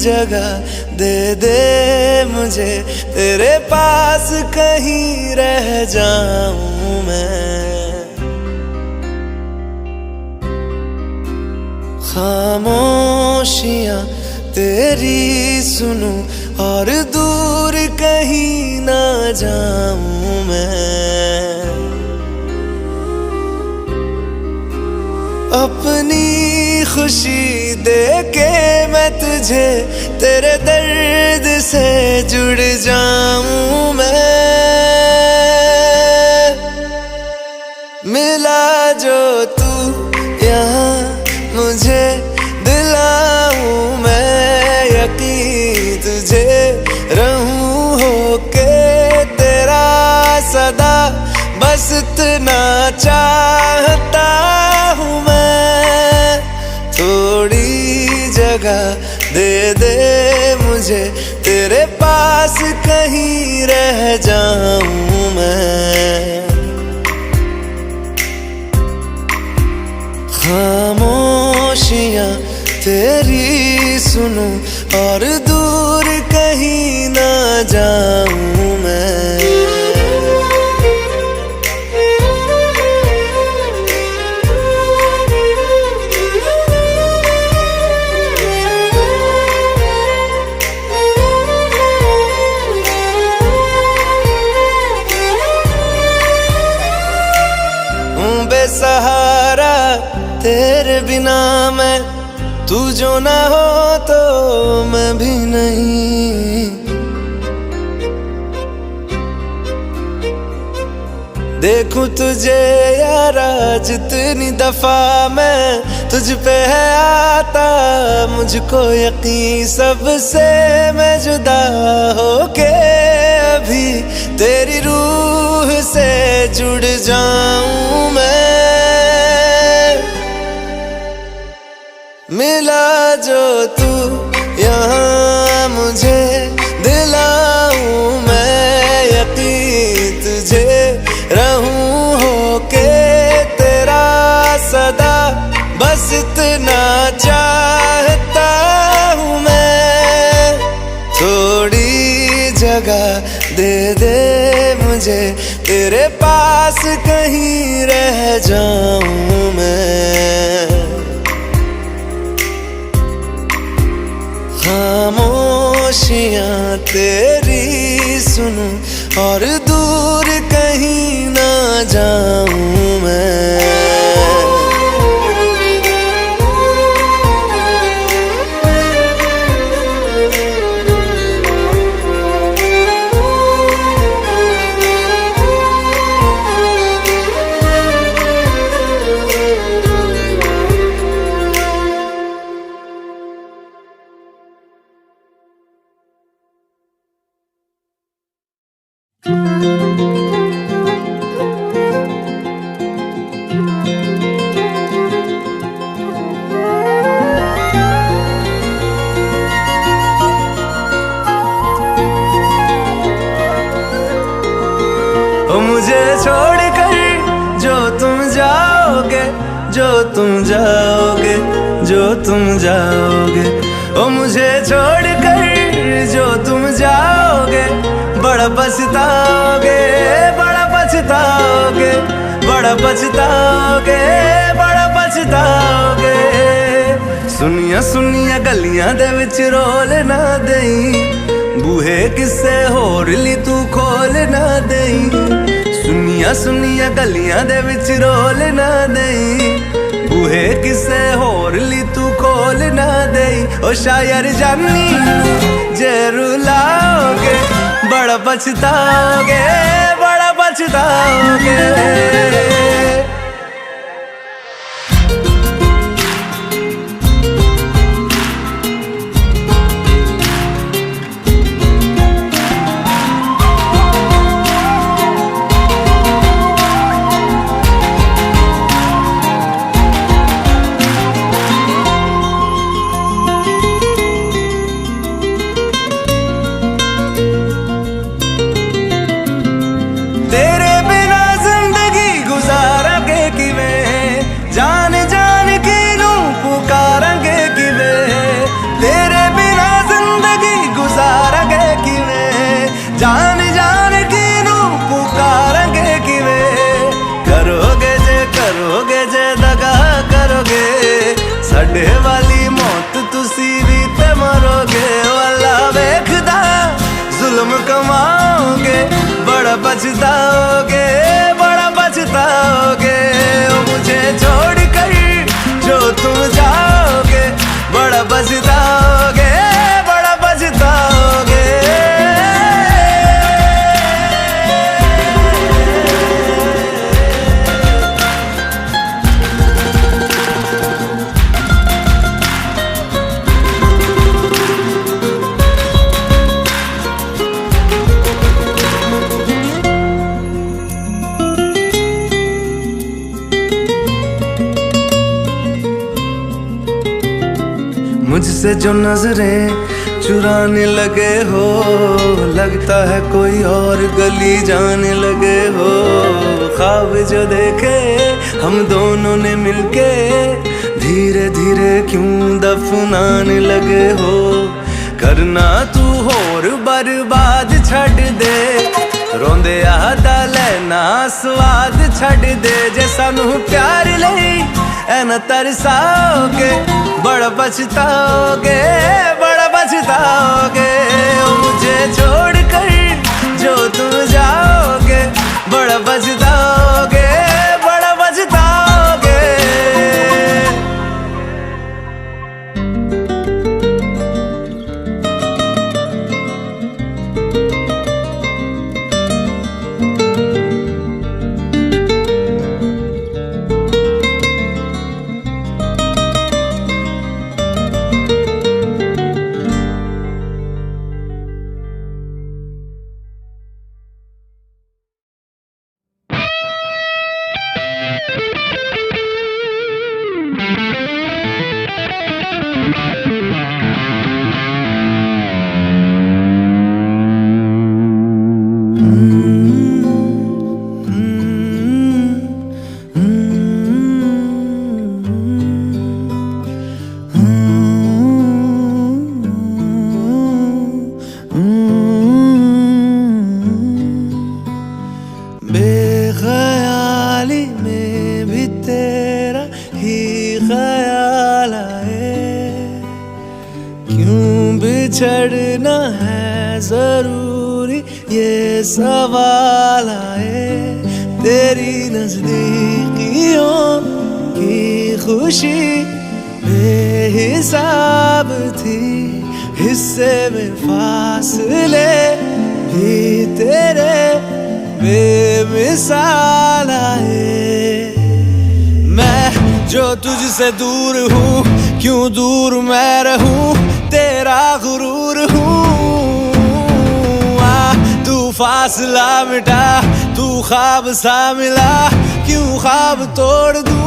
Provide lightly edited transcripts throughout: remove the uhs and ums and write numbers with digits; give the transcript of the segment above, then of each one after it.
जगह दे दे मुझे, तेरे पास कहीं रह जाऊं मैं। खामोशियां तेरी सुनूं और दूर कहीं ना जाऊं मैं। अपनी खुशी दे के मैं तुझे, तेरे दर्द से जुड़ जाऊं मैं। मिला जो तू यहाँ मुझे, दिलाऊं मैं यकीन तुझे, रहूं होके तेरा सदा, बस इतना चाहता हूँ मैं। थोड़ी जगह दे दे मुझे, तेरे पास कहीं रह जाऊं मैं। खामोशियां तेरी सुनूं और दूर कहीं ना जाऊं मैं। बेसहारा तेरे बिना मैं, तू जो ना हो तो मैं भी नहीं। देखूं तुझे यारा जितनी दफा मैं, तुझ पे है आता मुझको यकीन, सबसे मैं जुदा होके अभी तेरी रूह से जुड़ जाऊं मैं। मिला जो तू यहाँ मुझे, दिलाऊं मैं यकीन तुझे, रहूं होके तेरा सदा, बस इतना चाहता हूँ मैं। थोड़ी जगह दे दे मुझे, तेरे पास कहीं रह जाऊं मैं। खामोशियां तेरी सुनूं और दूर कहीं ना जाऊं मैं। मुझे छोड़कर जो तुम जाओगे, जो तुम जाओगे, जो तुम जाओगे, ओ मुझे छोड़कर जो तुम जाओगे, बड़ा पछताओगे, बड़ा पछताओगे, बड़ा पछताओगे, बड़ा पछताओगे। सुनिया सुनिया गलियां दे विच रोल ना देई, बूहे किसे होर ली तू खोल ना देई। सुनिया सुनिया गलियां दे विच रोल ना देई, बूहे किसे होर ली तू खोल ना देई। ओ शायर जानी जे रुलाओगे, बड़ा पछताओगे, बड़ा पछताओगे। तेरे बिना जिंदगी गुजारा के बुढ़े वाली मौत तुसी भी ते मरोगे। अल्लाह वेखदा जुल्म कमाओगे, बड़ा पछताओगे, बड़ा पछताओगे। ओ मुझे छोड़ कर जो तुम जाओगे, बड़ा पछताओगे, बड़ा पछताओगे। मुझसे जो नजरें चुराने लगे हो, लगता है कोई और गली जाने लगे हो। ख्वाब जो देखे हम दोनों ने मिलके, धीरे धीरे क्यों दफनाने लगे हो। करना तू होर बर्बाद छड़ दे, रोंदे आदा लेना स्वाद छड़ दे। जे सानू प्यार लई ऐना तरसाओगे, बड़ा पछताओगे, बड़ा पछताओगे। ओ मुझे छोड़ कर जो तुम जाओगे, बड़ा पछताओगे, बड़ा पछताओगे। बेख्याली में भी तेरा ही ख्याल आए, क्यों बिछड़ना है जरूरी ये सवाल आए। तेरी नजदीकियों की खुशी बेहिसाब थी, हिस्से में फासले भी तेरे बेमिसाल आए। मैं जो तुझसे दूर हूँ, क्यों दूर मैं रहूँ, तेरा गुरूर हूँ। तू फासला मिटा, तू ख्वाब सा मिला, क्यों ख्वाब तोड़ दूँ।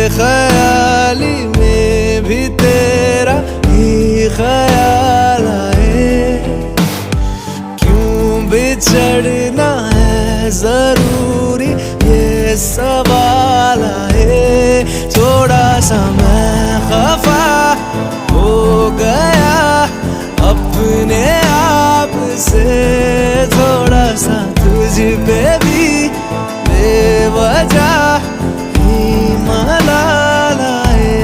बेख्याली में भी तेरा ही ख्याल आए, क्यों बिछड़ना है जरूरी ये सवाल आए। थोड़ा सा मैं खफा हो गया अपने आप से, थोड़ा सा तुझ पे भी बेवजह मलाल आए।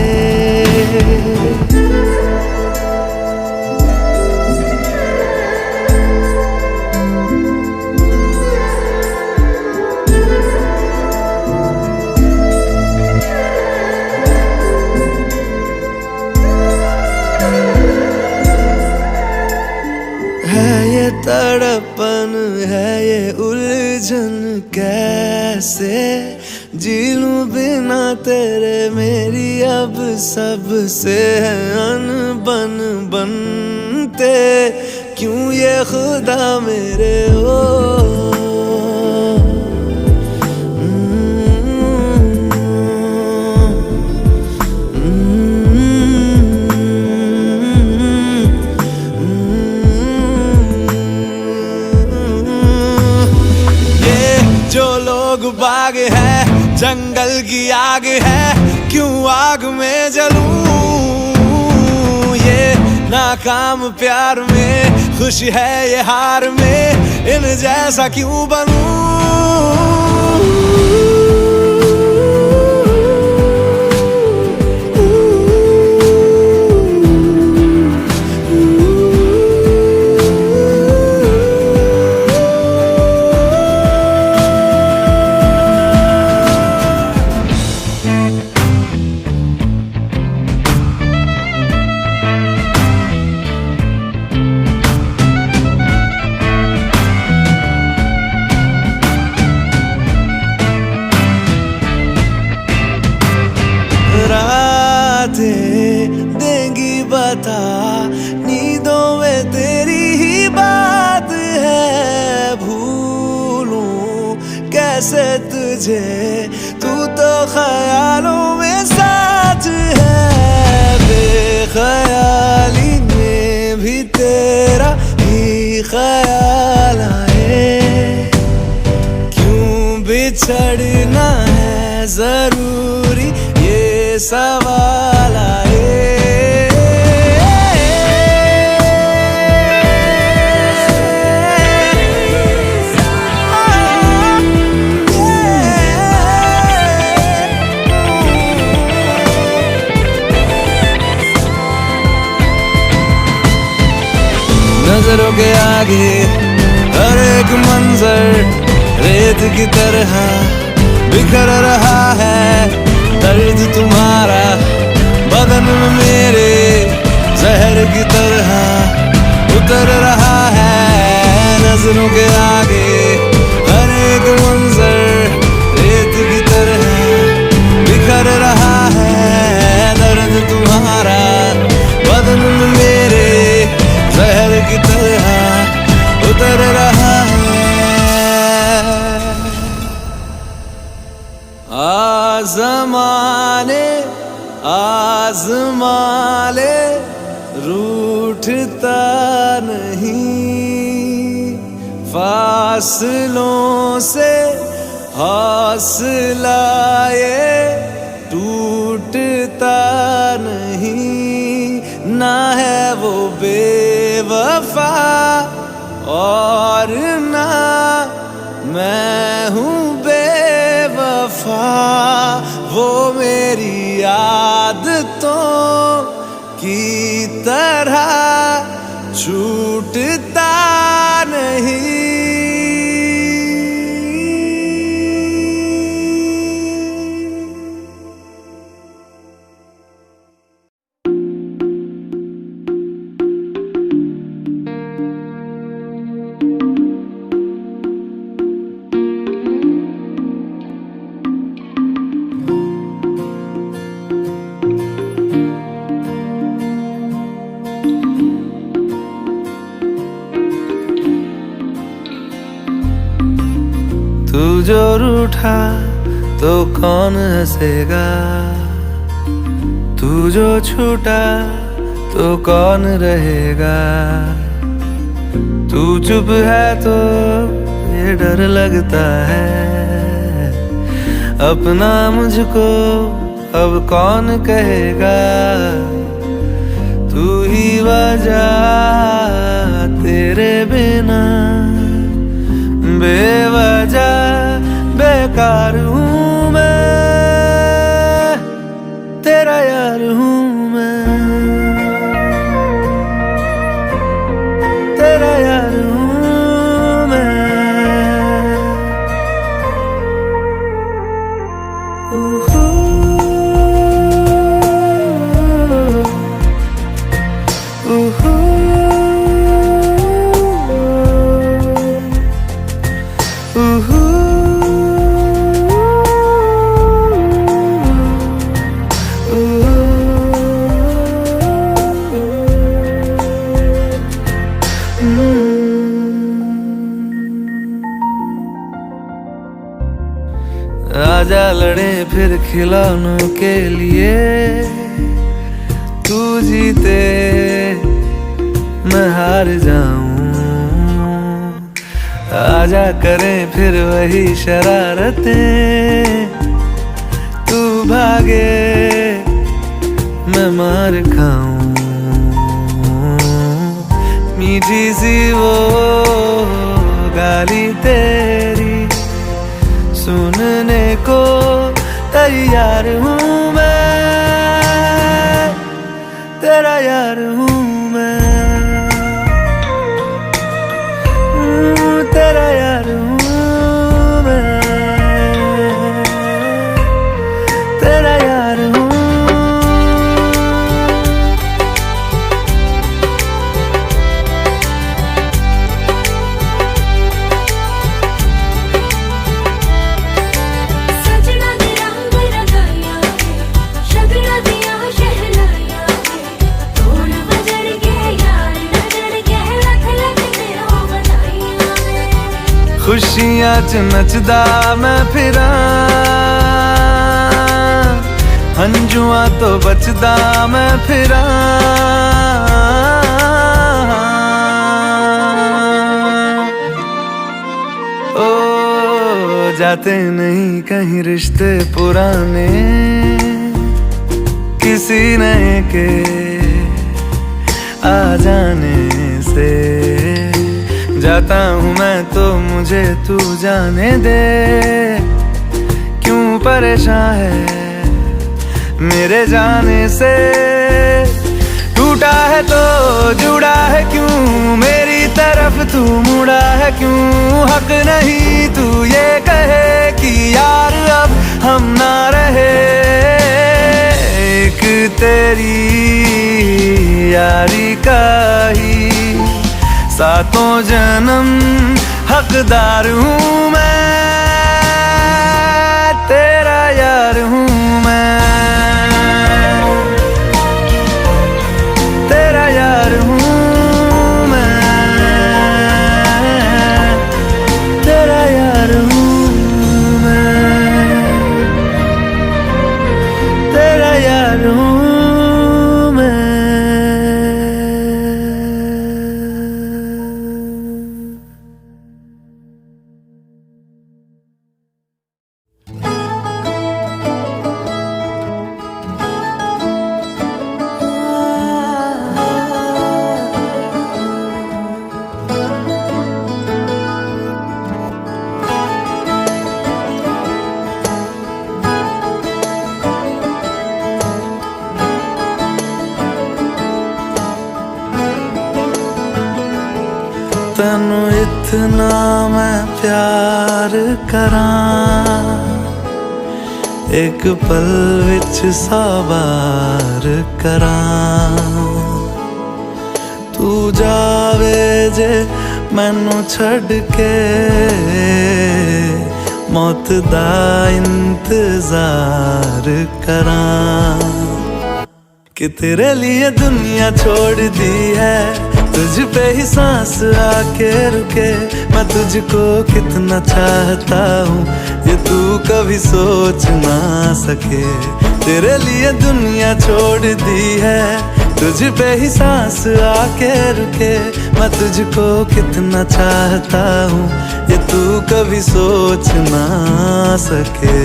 है ये तड़पन, है ये उलझन, कैसे जी लूं बिना तेरे। मेरी अब सबसे है अनबन बनते, क्यों ये खुदा मेरे हो। जो लोग बात आग है, जंगल की आग है, क्यों आग में जलूं। ये नाकाम प्यार में, खुश है ये हार में, इन जैसा क्यों बनूं। देंगी बता, नींदों में तेरी ही बात है। भूलूं कैसे तुझे, तू तो ख्यालों में साथ है। बेख्याली में भी तेरा ही ख्याल आए, क्यों बिछड़ना है जरूरी ये सवाल आए। नजरों के आगे हर एक मंजर रेत की तरह बिखर रहा है। दर्द तुम्हारा बदन में मेरे जहर की तरह उतर रहा है। नजरों के आगे हर एक मंजर रेत की तरह बिखर रहा है। दर्द तुम्हारा बदन में मेरे जहर की तरह उतर रहा है। आज़माने आज़मा ले, रूठता नहीं। फासलों से हौसला ये टूटता नहीं। ना है वो बेवफा और ना मैं हूँ बेवफा। वो मेरी आदतों की तरह छूटता नहीं। तू जो रूठा तो कौन हंसेगा, तू जो छूटा तो कौन रहेगा। तू चुप है तो ये डर लगता है, अपना मुझको अब कौन कहेगा। तू ही वजह, तेरे बिना बेवजह बेकार हूँ मैं, तेरा यार हूँ मैं, तेरा यार हूँ मैं। आजा लड़े फिर खिलौनों के लिए, तू जीते मैं हार जाऊं। आजा करें फिर वही शरारतें, तू भागे मैं मार खाऊं, मीठी सी वो गाली तेरी सुनने को तैयार हूँ मैं, तेरा यार हूँ मैं, तेरा यार हूँ मैं, तेरा यार हूँ। सजना दे रंग रंगाया है, शगना दिया शहनाया है, तोड़ बजड़ के यार नजर के लख लख ते हो बनाइया है। खुशियां च नचदा मैं फिरां, हंजुआ तो बचदा मैं फिरां, ओ जाते नहीं कहीं रिश्ते पुराने, किसी नए के आ जाने से जाता हूँ मैं तो मुझे तू जाने दे, क्यों परेशान है मेरे जाने से, टूटा है तो जुड़ा है क्यों मेरी तरफ तू मुड़ा है क्यों, हक नहीं तू ये कहे कि यार अब हम ना रहे, एक तेरी यारी का ही सातों जन्म हकदार हूँ मैं, तेरा यार हूँ मैं, तेरा यार हूँ मैं, तेरा यार हूँ मैं, तेरा यार हूँ मैं। तैनू इतना मैं प्यार करां, एक पल विच सौ बार करां, तू जावे जे मैनू छड़ के मौत दा इंतजार करां, कि तेरे लिए दुनिया छोड़ दी है, तुझ पे ही सांस आके रुके, मैं तुझको कितना चाहता हूँ ये तू कभी सोच ना सके, तेरे लिए दुनिया छोड़ दी है, तुझ पे ही सांस आके रुके, मैं तुझको कितना चाहता हूँ ये तू कभी सोच ना सके।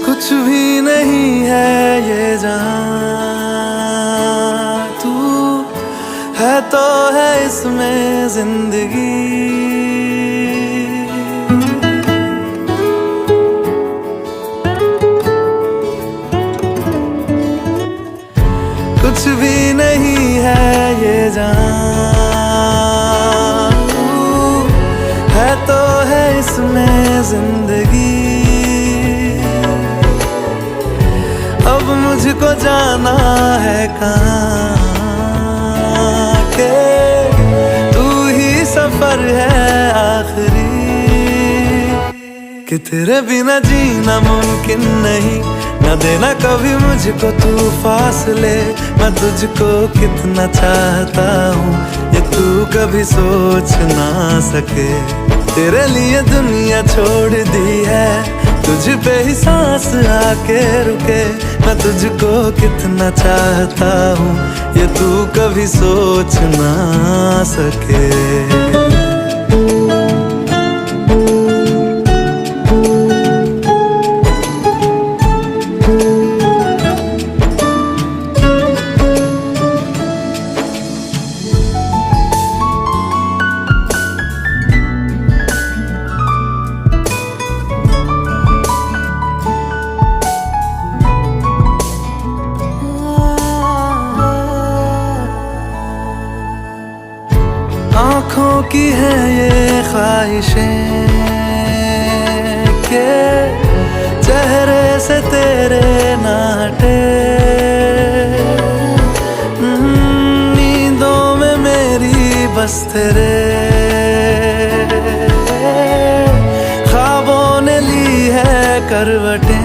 कुछ भी नहीं है ये जहां, तू है तो है इसमें जिंदगी, कुछ भी नहीं है ये जहां, तू है तो है इसमें जिंदगी, अब मुझको जाना है कहाँ के तू ही सफर है आखिरी, कि तेरे बिना जीना मुमकिन नहीं। न देना कभी मुझको तू फासले, मैं तुझको कितना चाहता हूँ ये तू कभी सोच ना सके। तेरे लिए दुनिया छोड़ दी है, तुझ पे ही सांस आके रुके। मैं तुझको कितना चाहता हूँ ये तू कभी सोच ना सके। आँखों की है ये ख्वाहिशें के चेहरे से तेरे ना हटे। नींदों में मेरी बस तेरे ख्वाबों ने ली है करवटें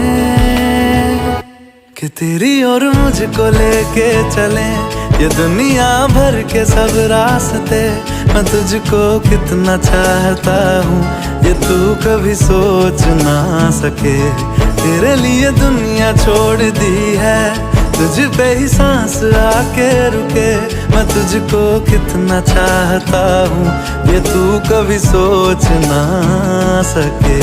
कि तेरी और मुझको लेके चले ये दुनिया भर के सब रास्ते। मैं तुझको कितना चाहता हूँ ये तू कभी सोच ना सके। तेरे लिए दुनिया छोड़ दी है, तुझ पे ही सांस आके रुके। मैं तुझको कितना चाहता हूँ ये तू कभी सोच ना सके।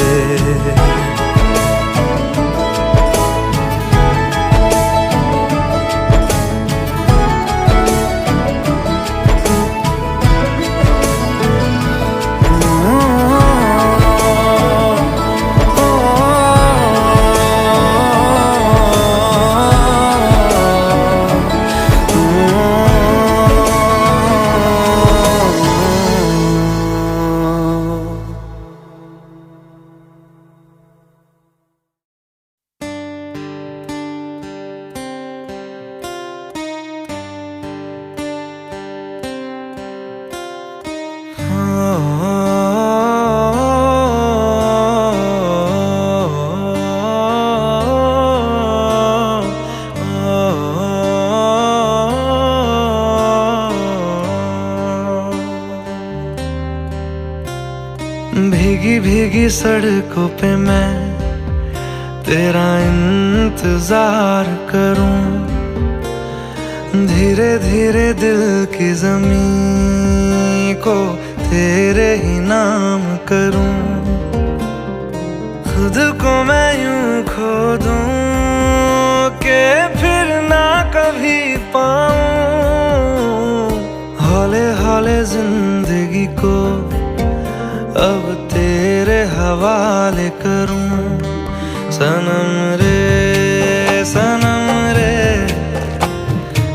भीगी भीगी सड़कों पे मैं तेरा इंतजार करूं। धीरे धीरे दिल की ज़मीं को तेरे ही नाम करूं। खुद को मैं यूं खो दूं कि फिर ना कभी पाऊं। हौले हौले जिंदगी को अब तेरे हवाले करूं। सनम रे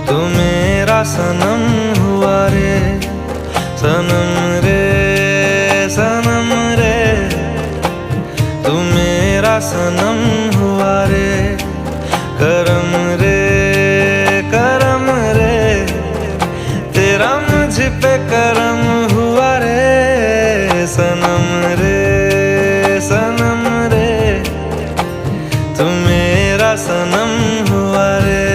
तू मेरा सनम हुआ रे। सनम रे तू मेरा सनम हुआ रे। करम रे तेरा मुझ पे करम हुआ रे। सनम रे तू मेरा सनम हुआ रे।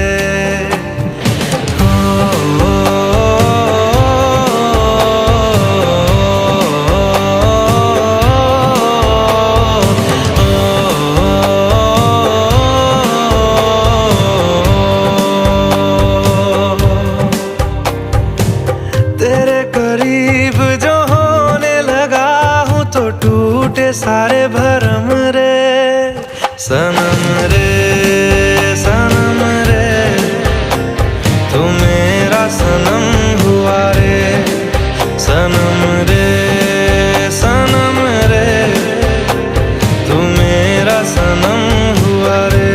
तेरे करीब जो होने लगा हूँ तो टूटे सारे भरम रे। सनम रे तू मेरा सनम हुआ रे। सनम रे तू मेरा सनम हुआ रे।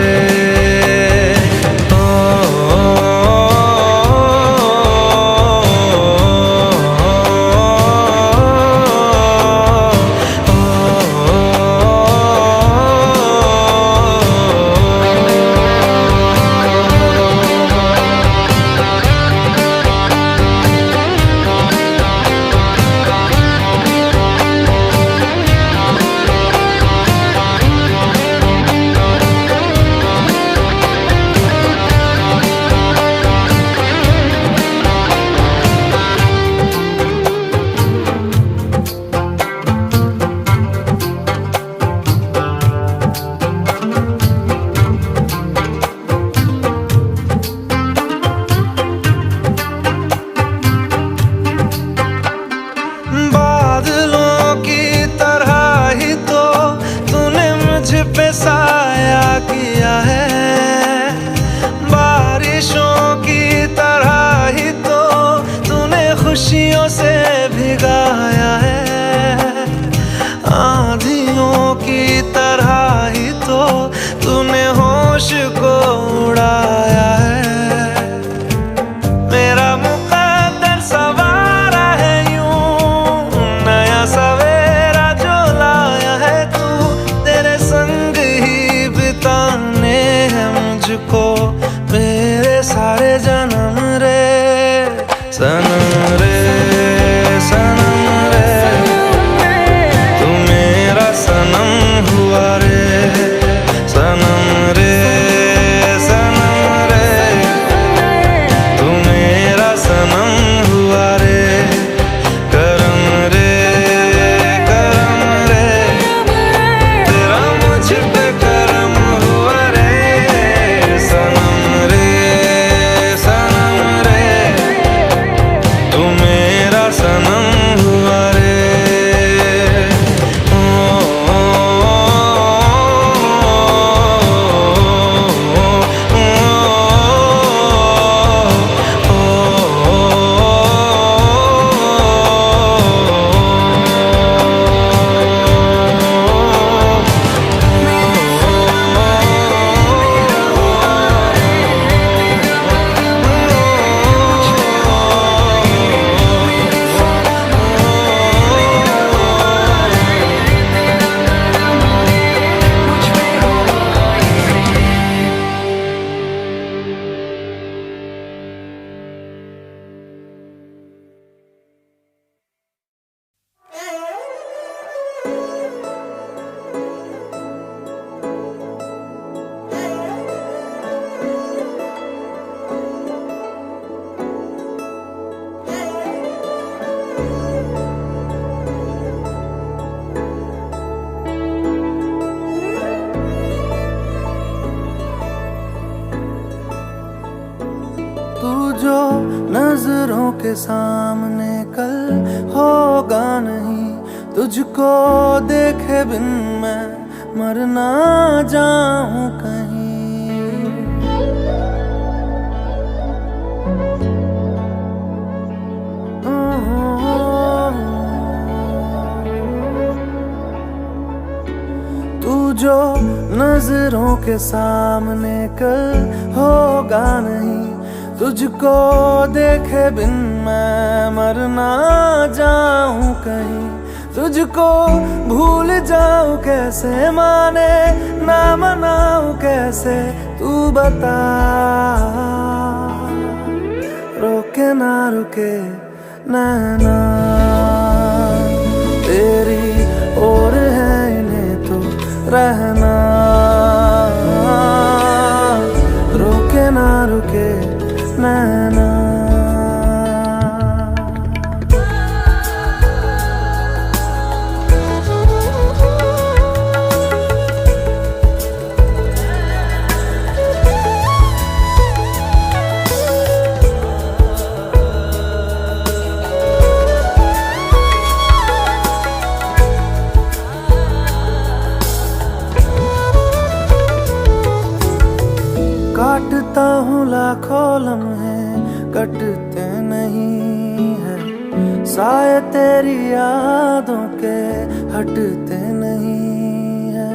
सनम रे सनम रे, तू मेरा सनम हुआ रे, सनम रे सनम रे, तू मेरा सनम हुआ रे, करम रे करम रे, तेरा मुझ पे करम हुआ रे, सनम रे सनम रे, तू मेरा सनम हुआ रे। जो नजरों के सामने कल होगा नहीं, तुझको देखे बिन मैं मर ना जाऊं कहीं। तू जो नजरों के सामने कल होगा नहीं, तुझको देखे बिन मैं मर ना जाऊं कहीं। तुझको भूल जाऊं कैसे, माने ना मनाऊं कैसे, तू बता। रोके ना रुके नैना तेरी ओर है, इन्हें तो रहना। रोके ना रुके नैना। काटता हूँ लाखों लम्हे, कटते नहीं है, साए तेरी यादों के हटते नहीं है।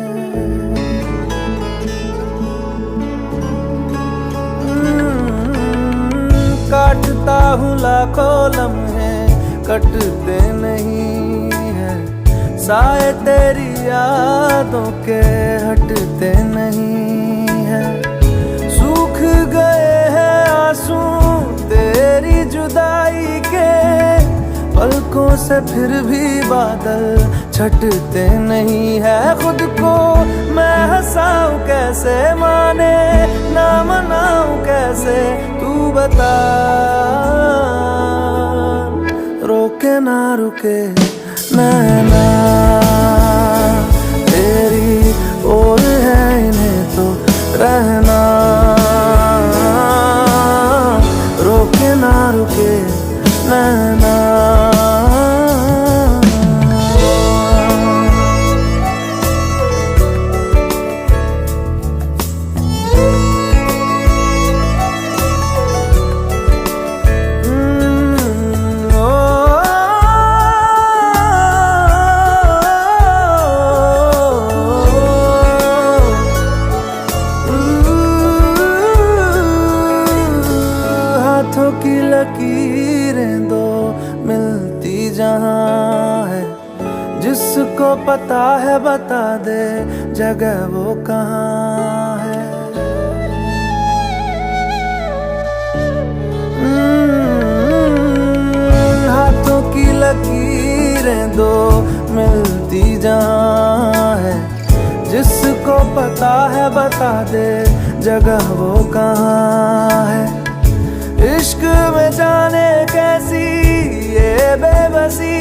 काटता हूँ लाखों लम्हे, कटते नहीं है, साए तेरी यादों के हटते नहीं है। सूख गए हैं आंसू तेरी जुदाई के, पलकों से फिर भी बादल छटते नहीं है। खुद को मैं हंसाऊं कैसे, माने ना मनाऊं कैसे, तू बता। रोके ना रुके नैना तेरी ओर है, इन्हें तो रहना। रोके ना रुके नैना। हाथों की लकीरें दो मिलती जहाँ है, जिसको पता है बता दे जगह वो कहाँ है। लकीरें दो मिलती जहाँ है। जिसको पता है बता दे जगह वो कहाँ है। इश्क में जाने कैसी ये बेबसी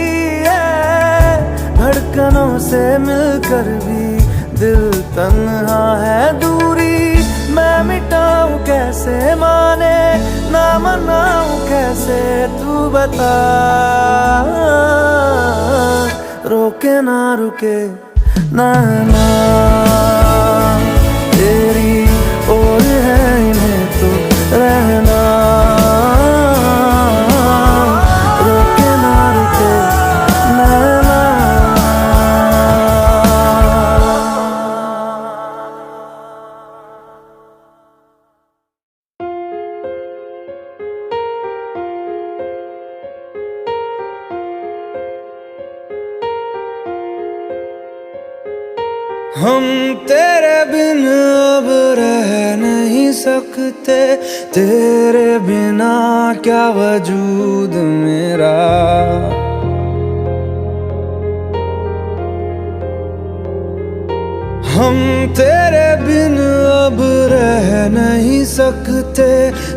है, धड़कनों से मिलकर भी दिल तन्हा है। दूरी मैं मिटाऊं कैसे, माने ना मनाऊं कैसे, तू बता। रोके ना रुके ना तेरी ओर है इन्हें तो रहना। रोके ना रुके नैना। हम तेरे बिन अब रह नहीं सकते, तेरे बिना क्या वजूद मेरा। हम तेरे बिन अब रह नहीं सकते,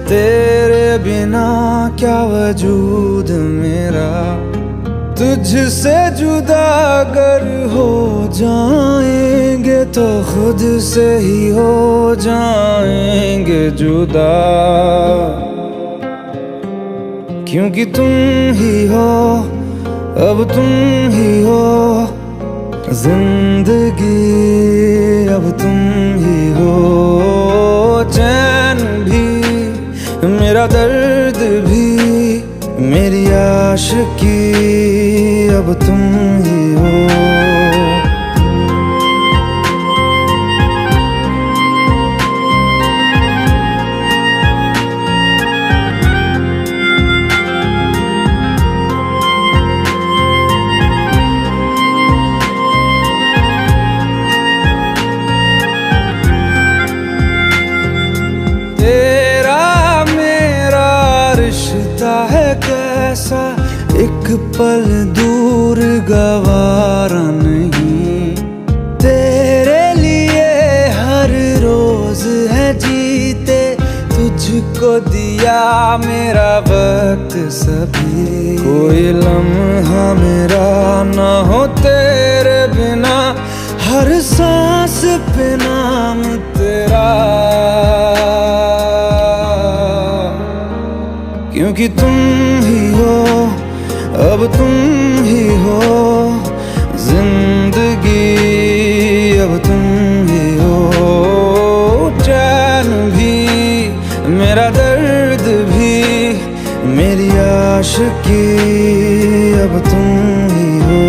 तेरे बिना क्या वजूद मेरा। तुझसे जुदा अगर हो जाएंगे तो खुद से ही हो जाएंगे जुदा। क्योंकि तुम ही हो, अब तुम ही हो जिंदगी, अब तुम ही हो। चैन भी मेरा दर्द भी मेरी आशिकी, अब तुम ही हो। तेरा मेरा रिश्ता है कैसा, एक पल दूर गवारा नहीं। तेरे लिए हर रोज है जीते, तुझको दिया मेरा वक्त सभी। कोई लम्हा मेरा ना हो तेरे बिना, हर सांस पे नाम तेरा। क्योंकि तुम ही हो, अब तुम ही हो जिंदगी, अब तुम ही हो। चैन भी मेरा दर्द भी मेरी आशिकी, अब तुम ही हो।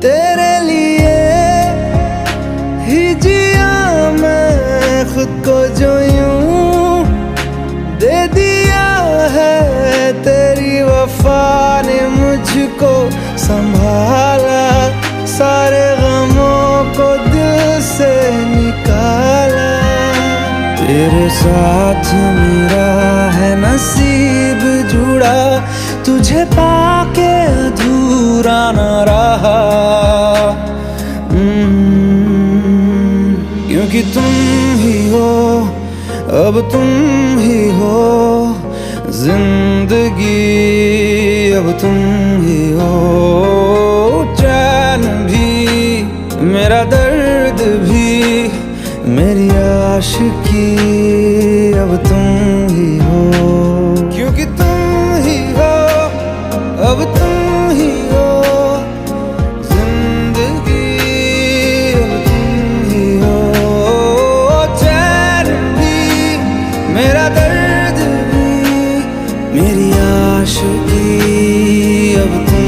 तेरे लिए ही जिया मैं खुद को, जो यूं दे दिया है तेरी वफा ने मुझको संभाला। सारे गमों को दिल से निकाला, तेरे साथ मेरा है नसीब जुड़ा। तुझे पाके अधूरा न रहा, क्योंकि तुम ही हो, अब तुम ही हो जिंदगी, अब तुम ही हो। चैन भी मेरा दर्द भी मेरी आशिकी, अब तुम ही हो। क्योंकि तुम ही हो, अब तुम ही हो जिंदगी, अब तुम ही हो। चैन भी मेरा दर्द भी मेरी आशिकी, अब तुम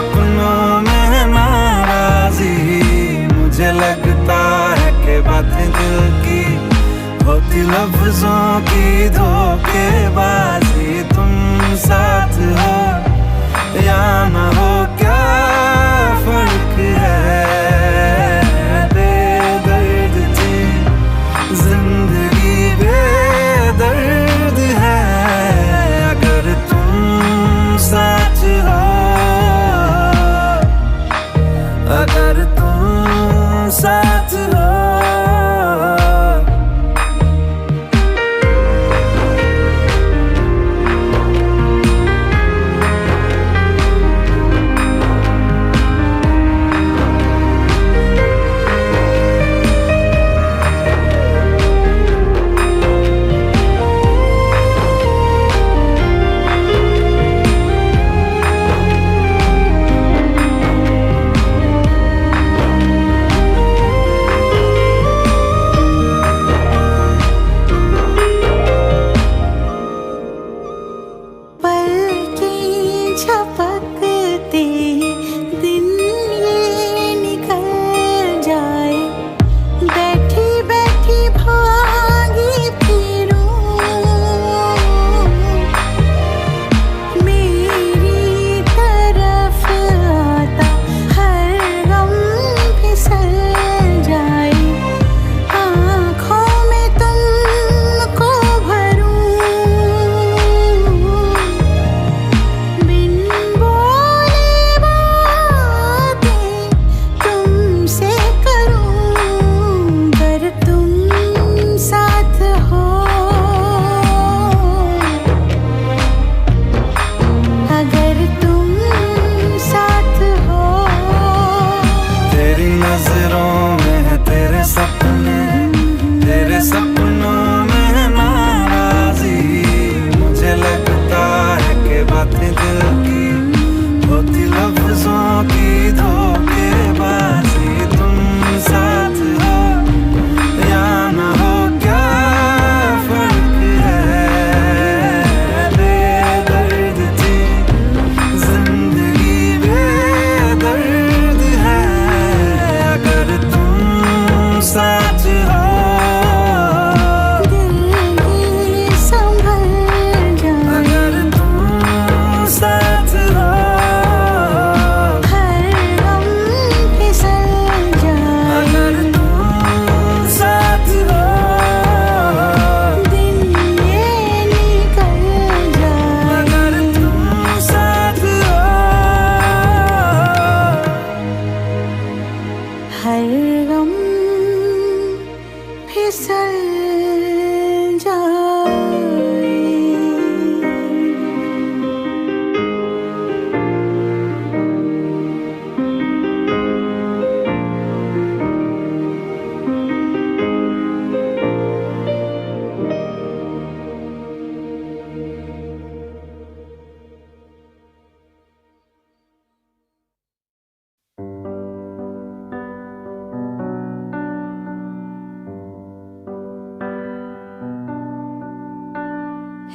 सपनों में नाराजी। मुझे लगता है कि बातें दिल की होती लफ्जों की धोखेबाजी। तुम साथ हो या ना हो क्या फर्क है, बेदर्द थी जिंदगी बेदर्द है। अगर तुम साथ हो, अगर तुम साथ हो।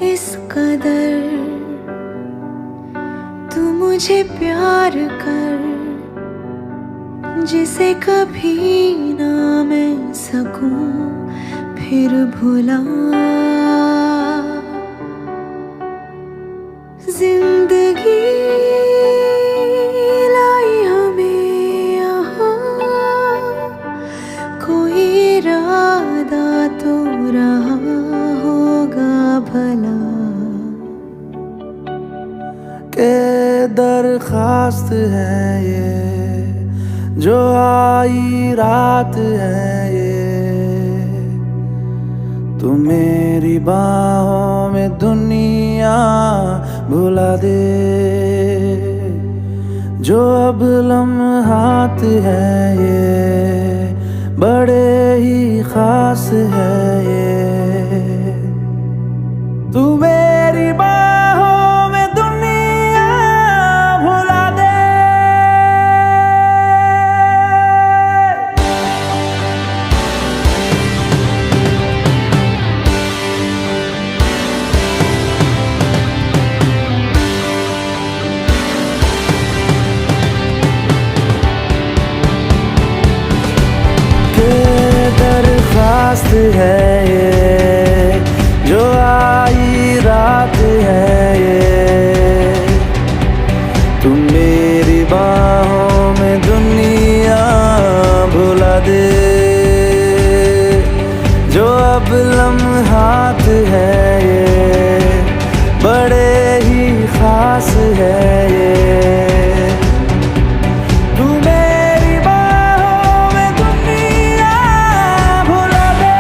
इस कदर तू मुझे प्यार कर, जिसे कभी ना मैं सकूं फिर भुला। जिंदगी लाई हमें यहाँ, कोई इरादा तो रहा होगा भला। के दरखास्त है ये जो आई रात है ये, तू मेरी बाहों में दुनिया भुला दे। जो अब लम्हात है ये बड़े ही खास है ये, तू मेरी बाहों में दुनिया भुला दे। है ये, जो आई रात है ये। तू मेरी बाहों में दुनिया भुला दे, जो अब लम्हात है ये, बड़े ही खास है ये। तू मेरी बाहों में दुनिया भुला दे।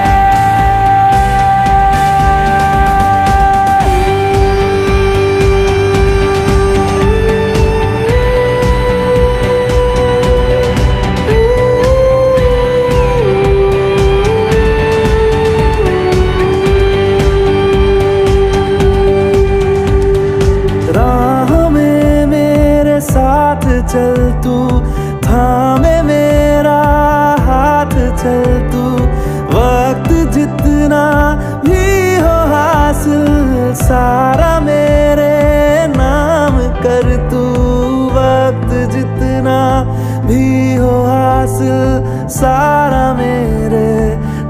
चल तू, थामे मेरा हाथ चल तू, वक्त जितना भी हो हासिल सारा मेरे नाम कर तू। वक्त जितना भी हो हासिल सारा मेरे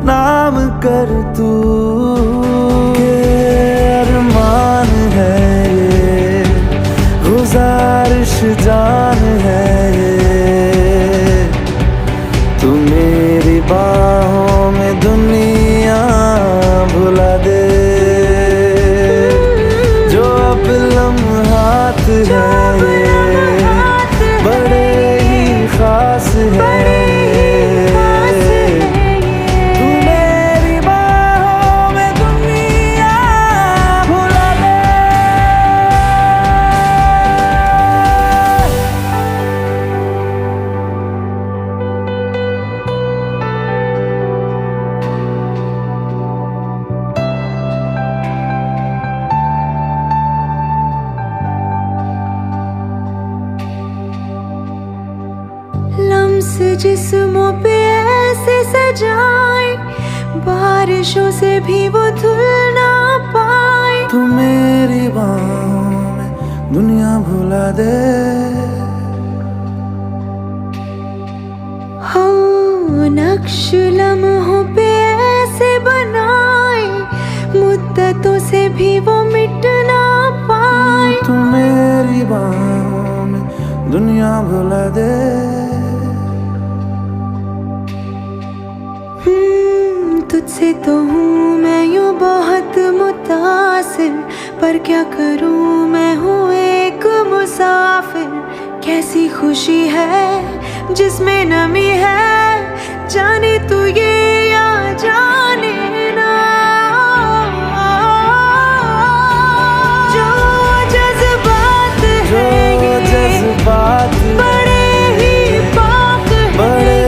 नाम कर तू। के अरमान है ये, गुजारिश जान है ये, तू मेरी बाहों में दुनिया भुला दे, जो अब लम्हात है ये, बड़े ही खास है। लम्स जिस्मों पे ऐसे सजाए, बारिशों से भी वो धुल ना पाए। तू मेरी बाहों में दुनिया भुला दे। हाँ, नक्श लम्हों पे ऐसे बनाए, मुद्दतों से भी वो मिट ना पाए। तू मेरी बाहों में दुनिया भुला दे। तुझसे तो हूँ मैं यूँ बहुत मुतासिर, पर क्या करूँ मैं हूँ एक मुसाफिर। कैसी खुशी है जिसमें नमी है, जाने तू ये या जाने ना। जो जज्बात है ये, जज्बात बड़े ही पाक है। बड़े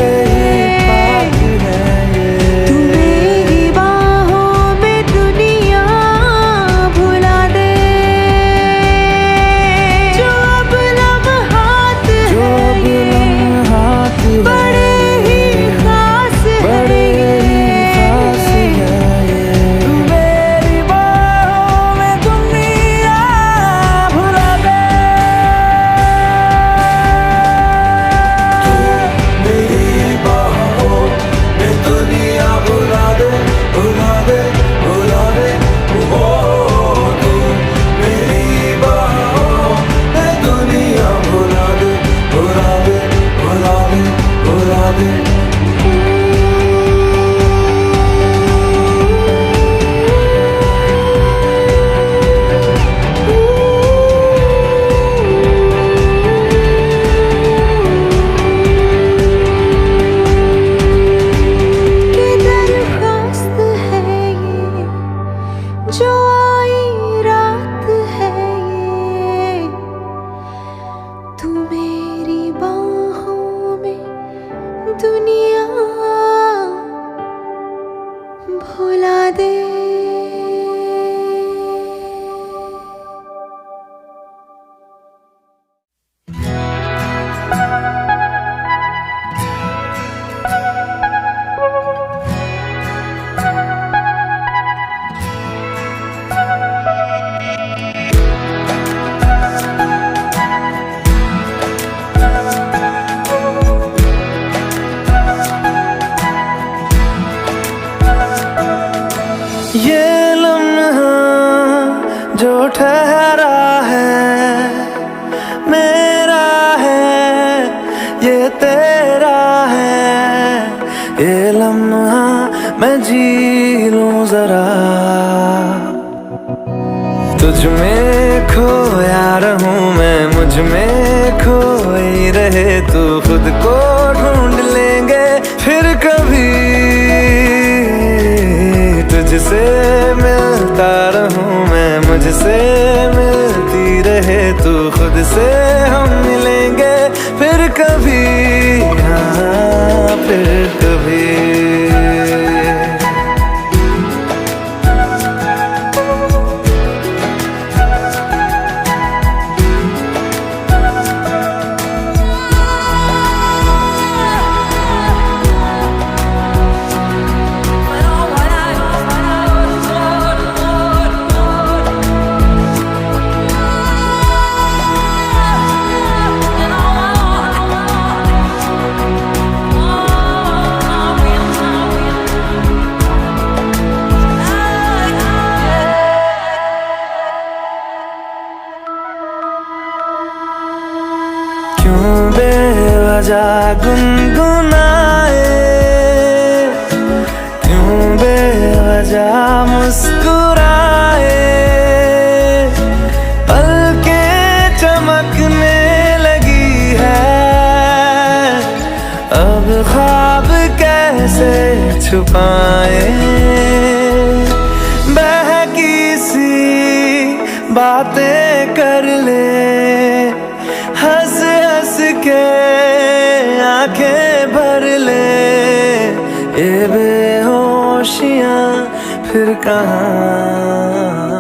ये तेरा है, ये लम्हा मैं जी लूं जरा। तुझ में खोया रहूं मैं, मुझ में खोई रहे तू, खुद को ढूंढ लेंगे फिर कभी। तुझसे मिलता रहूं मैं, मुझसे मिलती रहे तू, खुद से हम मिलेंगे फिर कभी, हाँ फिर कभी। क्यों बेवजह गुनगुनाए, क्यों बेवजह मुस्कुराए, पलकें चमकने लगी है, अब ख्वाब कैसे छुपाए। बहकी सी बातें कर ले, हंस हंस के आंखें भर ले, ये बेहोशियां फिर कहाँ।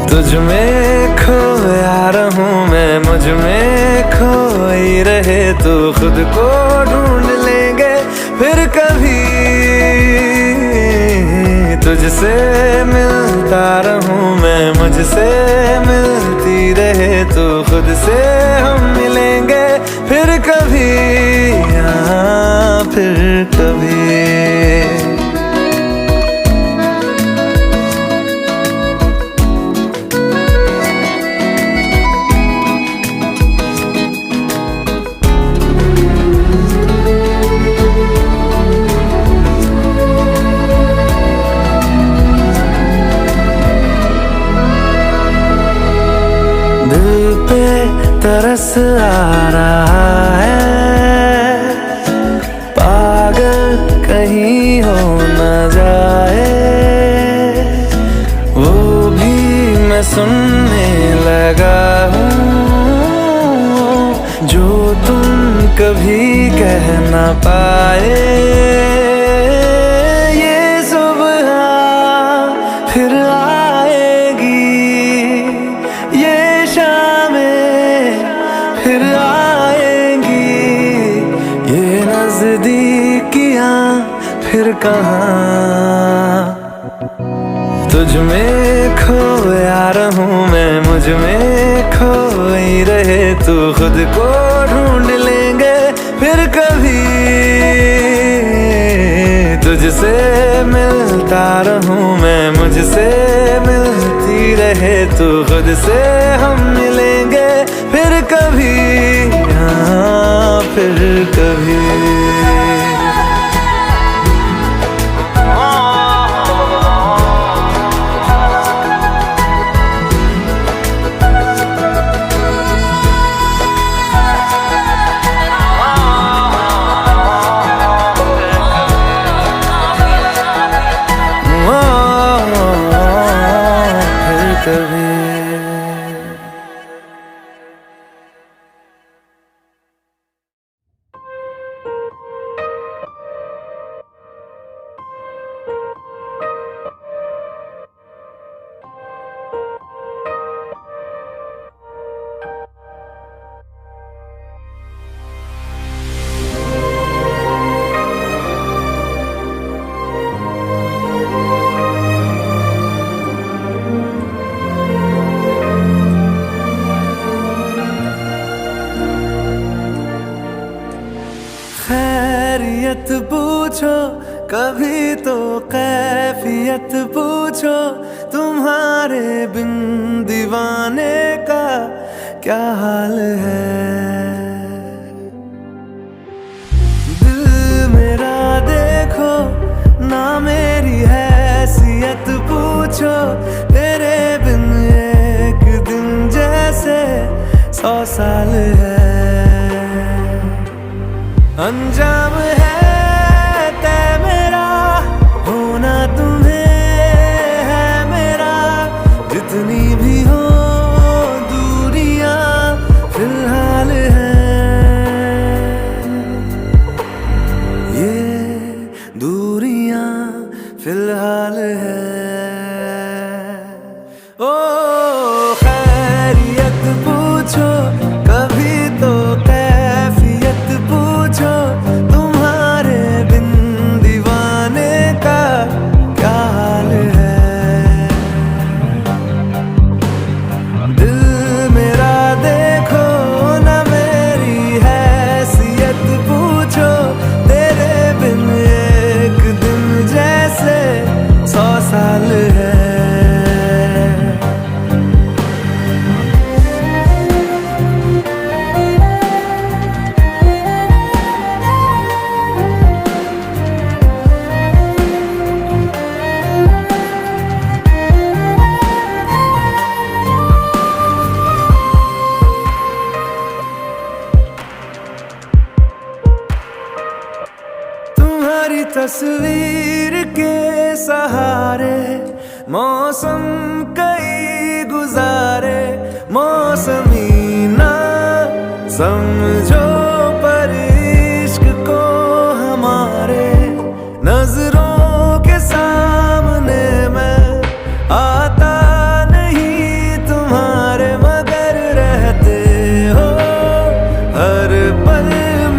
तुझ में खोया रहूं मैं, मुझ में खोई रहे तू, खुद को ढूंढ लेंगे फिर कभी। तुझसे मिलता रहूं मैं, मुझसे मिलती रहे तू, खुद से हम मिलेंगे फिर कभी, हाँ फिर कभी। दिल पे तरस आ रहा है, पागल कहीं हो न जाए, वो भी मैं सुनने लगा हूँ, जो तुम कभी कह न पाए। ये सुबह फिर आएगी, ये शामें फिर आएंगी, ये नजदीकियां फिर कहाँ। तुझ में खोया रहूं मैं, मुझ में खोई रहे तू, खुद को ढूंढ लेंगे फिर कभी। तुझसे मिलता रहूं मैं, मुझसे मिलती रहे तू, खुद से हम मिलेंगे फिर कभी, हाँ फिर कभी। खैरियत पूछो कभी तो कैफियत पूछो, तुम्हारे बिन दीवाने का क्या हाल है। 100 साल है। अंजाम है तय मेरा, होना तुम्हें है मेरा। जितनी भी हो दूरियां फिलहाल है, ये दूरियां फिलहाल है। ओ खैरियत पूछो कभी तो कैफियत पूछो, तुम्हारे बिन दीवाने का क्या हाल है। दिल मेरा देखो ना मेरी हैसियत पूछो, तेरे बिन एक दिन जैसे 100 साल है। तुम्हारी तस्वीर के सहारे मौसम कई गुजारे, मौसमी ना समझो पर इश्क को हमारे। नजरों के सामने मैं आता नहीं तुम्हारे, मगर रहते हो हर पल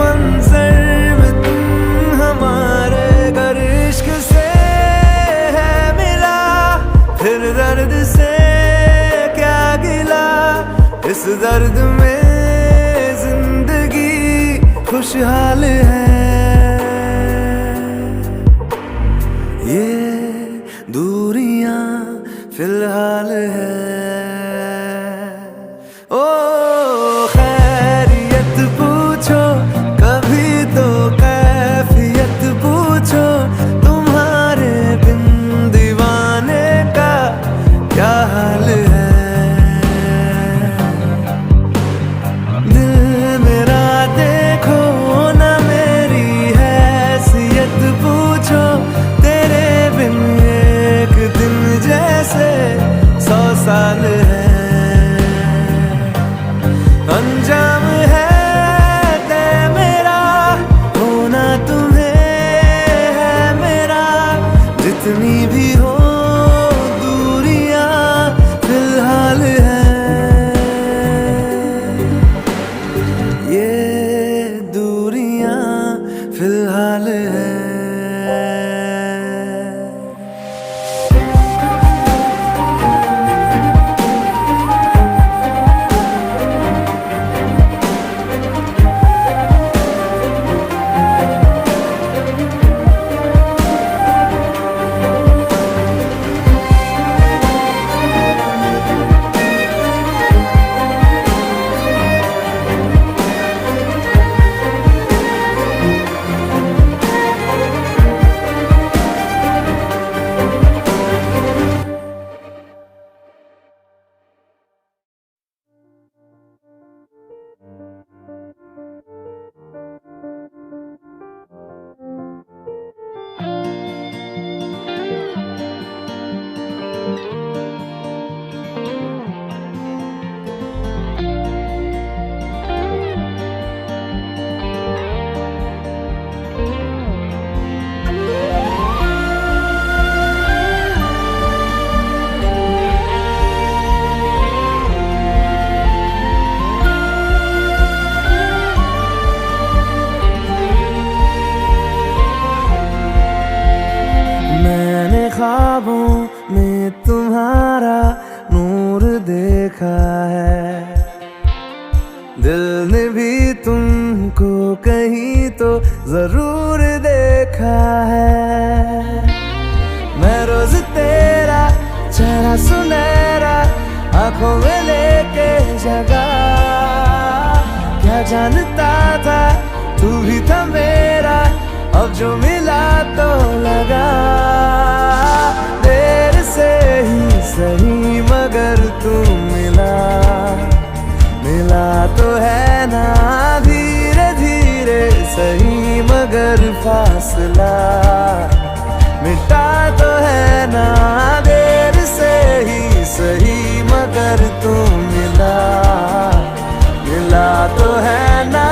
मंजर में तुम हमारे। गर इश्क से है मिला फिर दर्द से क्या गिला, इस दर्द में जिंदगी खुशहाल है। ये दूरियां फिलहाल है। ओ खैरियत पूछो कभी तो कैफियत पूछो, तुम्हारे बिन दीवाने का क्या हाल है। दिल मेरा देखो ना मेरी हैसियत पूछो, तेरे बिन एक दिन जैसे 100 साल है। अंजाम है तय मेरा, होना तुम्हें है मेरा। जितनी भी हो दूरियां फिलहाल है, ये दूरियां फिलहाल है। ख्वाबों में तुम्हारा नूर देखा है, दिल ने भी तुमको कहीं तो जरूर देखा है। मैं रोज तेरा चेहरा सुनहरा आंखों में लेके जगा, क्या जानता था तू भी था मेरा, अब जो मिला तो लगा। देर से ही सही मगर तू मिला, मिला तो है ना धीरे धीरे सही मगर फासला मिटा तो है ना देर से ही सही मगर तू मिला तो है ना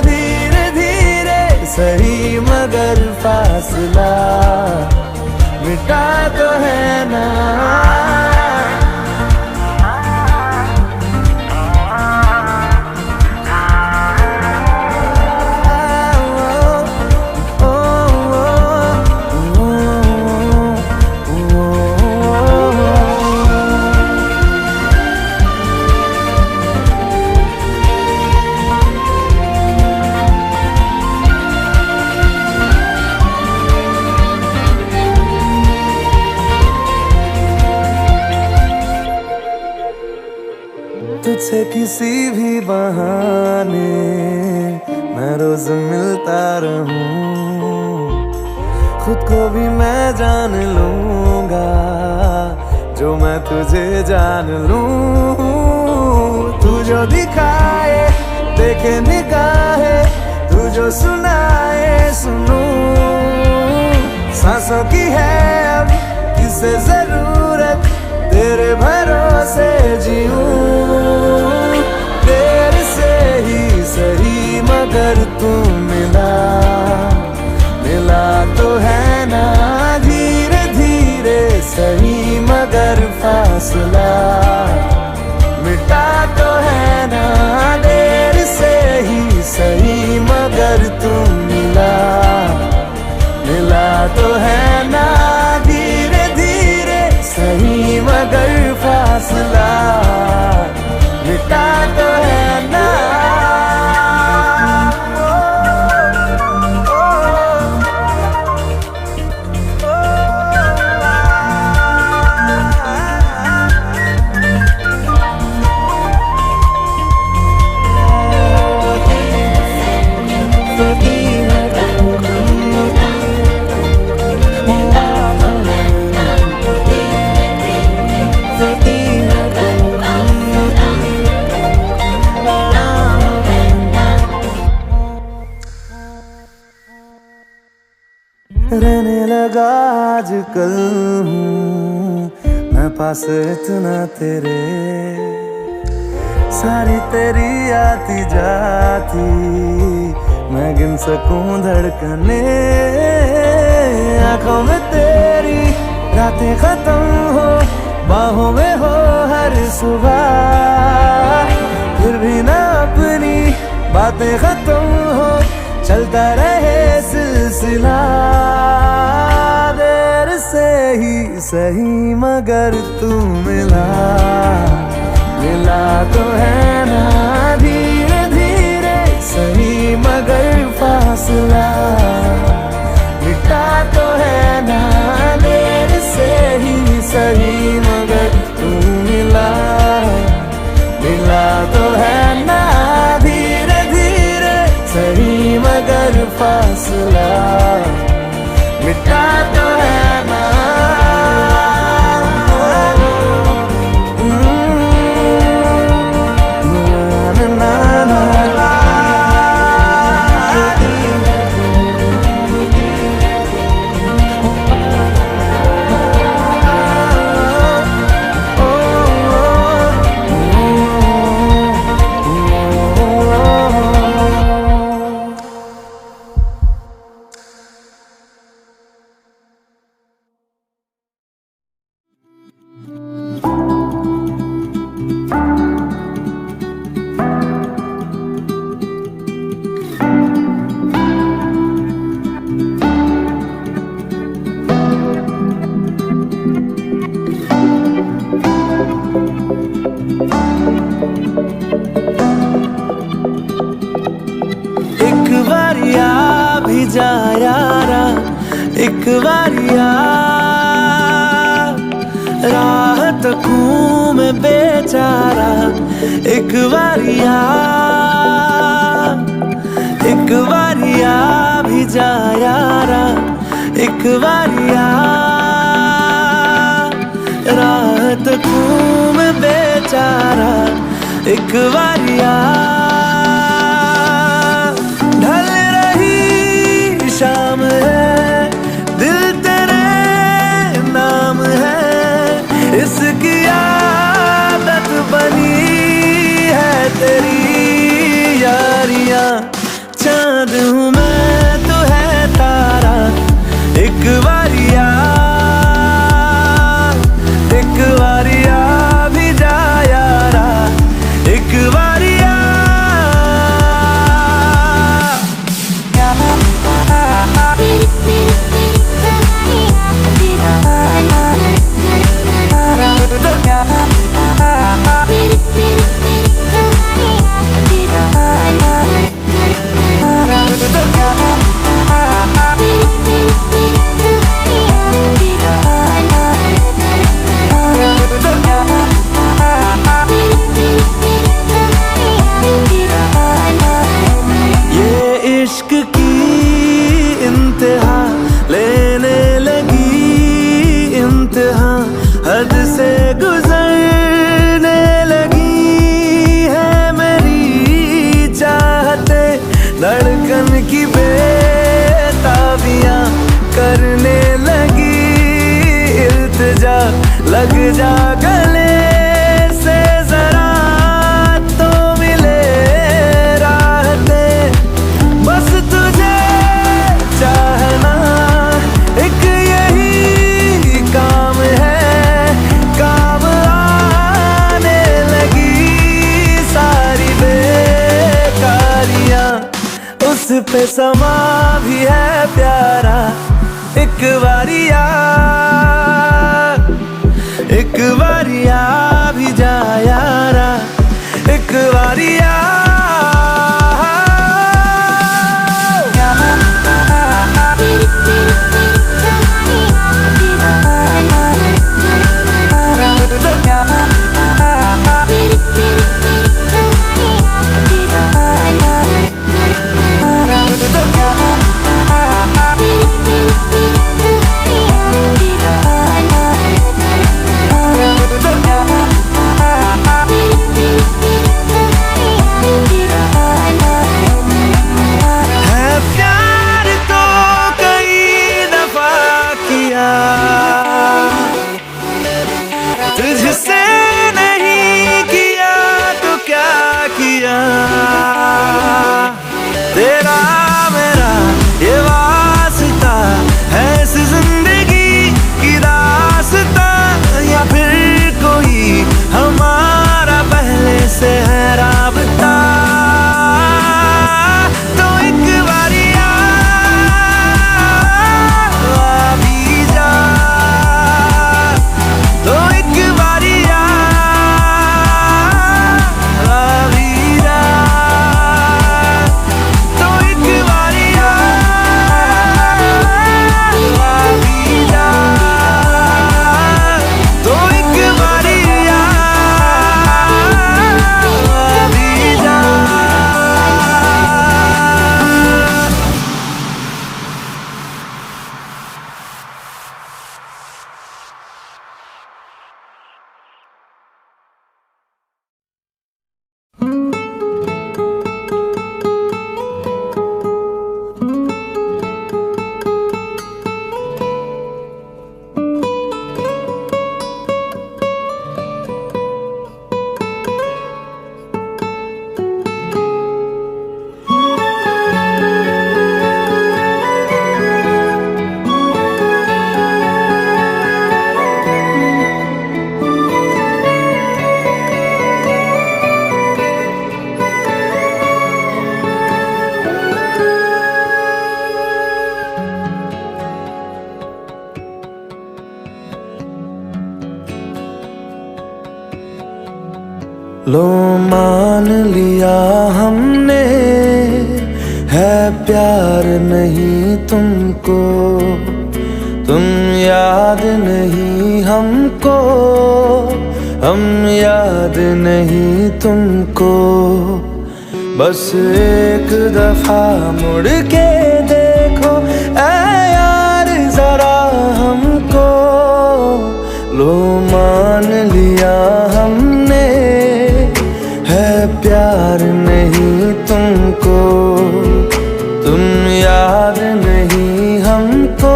धीरे धीरे सही मगर फासला मिटा तो है ना तुझसे किसी भी बहाने मैं रोज मिलता रहूं खुद को भी मैं जान लूंगा जो मैं तुझे जान लूं तू जो दिखाए देखे निगाहे तू जो सुनाए सुनूं सांसों की है अब किसे जरूरत तेरे भरोसे जीऊं तेरे से ही सही मगर तू मिला तो है ना धीरे धीरे सही मगर फासला मिटा तो है ना देर से ही सही मगर तू मिला तो है ना धीरे धीरे सही मगर फासला मिटा तो है ना रहने लगा आजकल हूँ मैं पास इतना तेरे सारी तेरी आती जाती मैं गिन सकूं धड़कने आंखों में तेरी रातें खत्म हो बाहों में हो हर सुबह फिर भी ना अपनी बातें खत्म हो चलता रहे सिलसिला देर से ही सही मगर तू मिला तो है ना धीरे धीरे सही मगर फासला मिटा तो है ना देर से ही सही मगर तू मिला तो है ना धीरे धीरे सही मगर फासला मिटा तो है ना जा यारा एक बारिया राह तकूं मैं बेचारा एक बारिया भी जा यारा एक बारिया राह तकूं मैं बेचारा एक बारिया ढल रही शाम है, दिल तेरे नाम है, इसकी आदत बनी है तेरी यारियां। चांद हूँ मैं तो है तारा, एक बारिया भी जा यारा, एक बारिया। इश्क की इंतहा लेने लगी, इंतहा हद से गुजरने लगी है मेरी चाहते, धड़कन की बेताबियां करने लगी, इल्तिजा लग जा गले से जरा तो मिले राहते, बस तुझे चाहना एक यही काम है, काम आने लगी सारी बेकारियां, उस पे समा भी है प्यारा, एक बारिया भी जा यारा, एक बारिया। तुझसे नहीं किया तो क्या किया, तेरा मेरा ये वास्ता है इस जिंदगी की दास्ता, या फिर कोई हमारा पहले से है राबता, तो एक बारिया भी जा, तो एक बारिया भी जा, तो एक बारिया भी जा, तो एक बारिया भी जा। लो मान लिया हमने है प्यार नहीं तुमको, तुम याद नहीं हमको, हम याद नहीं तुमको, बस एक दफा मुड़ के देखो ऐ यार जरा हमको, लो मान लिया हमने है तुम याद नहीं हमको,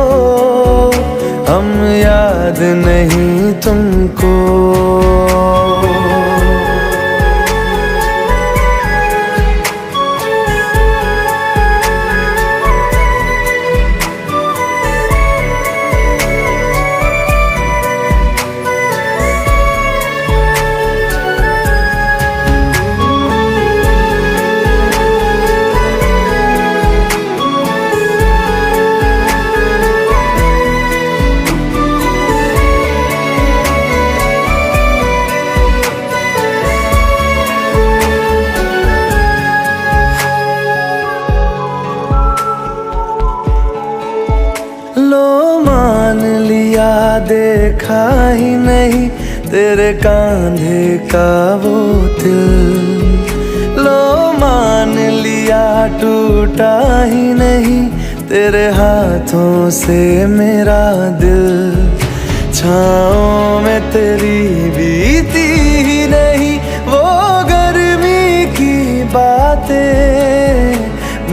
हम याद नहीं तुमको। लो मान लिया देखा ही नहीं तेरे कांधे का वो दिल। लो मान लिया टूटा ही नहीं तेरे हाथों से मेरा दिल। छाँव में तेरी बीती ही नहीं वो गर्मी की बातें,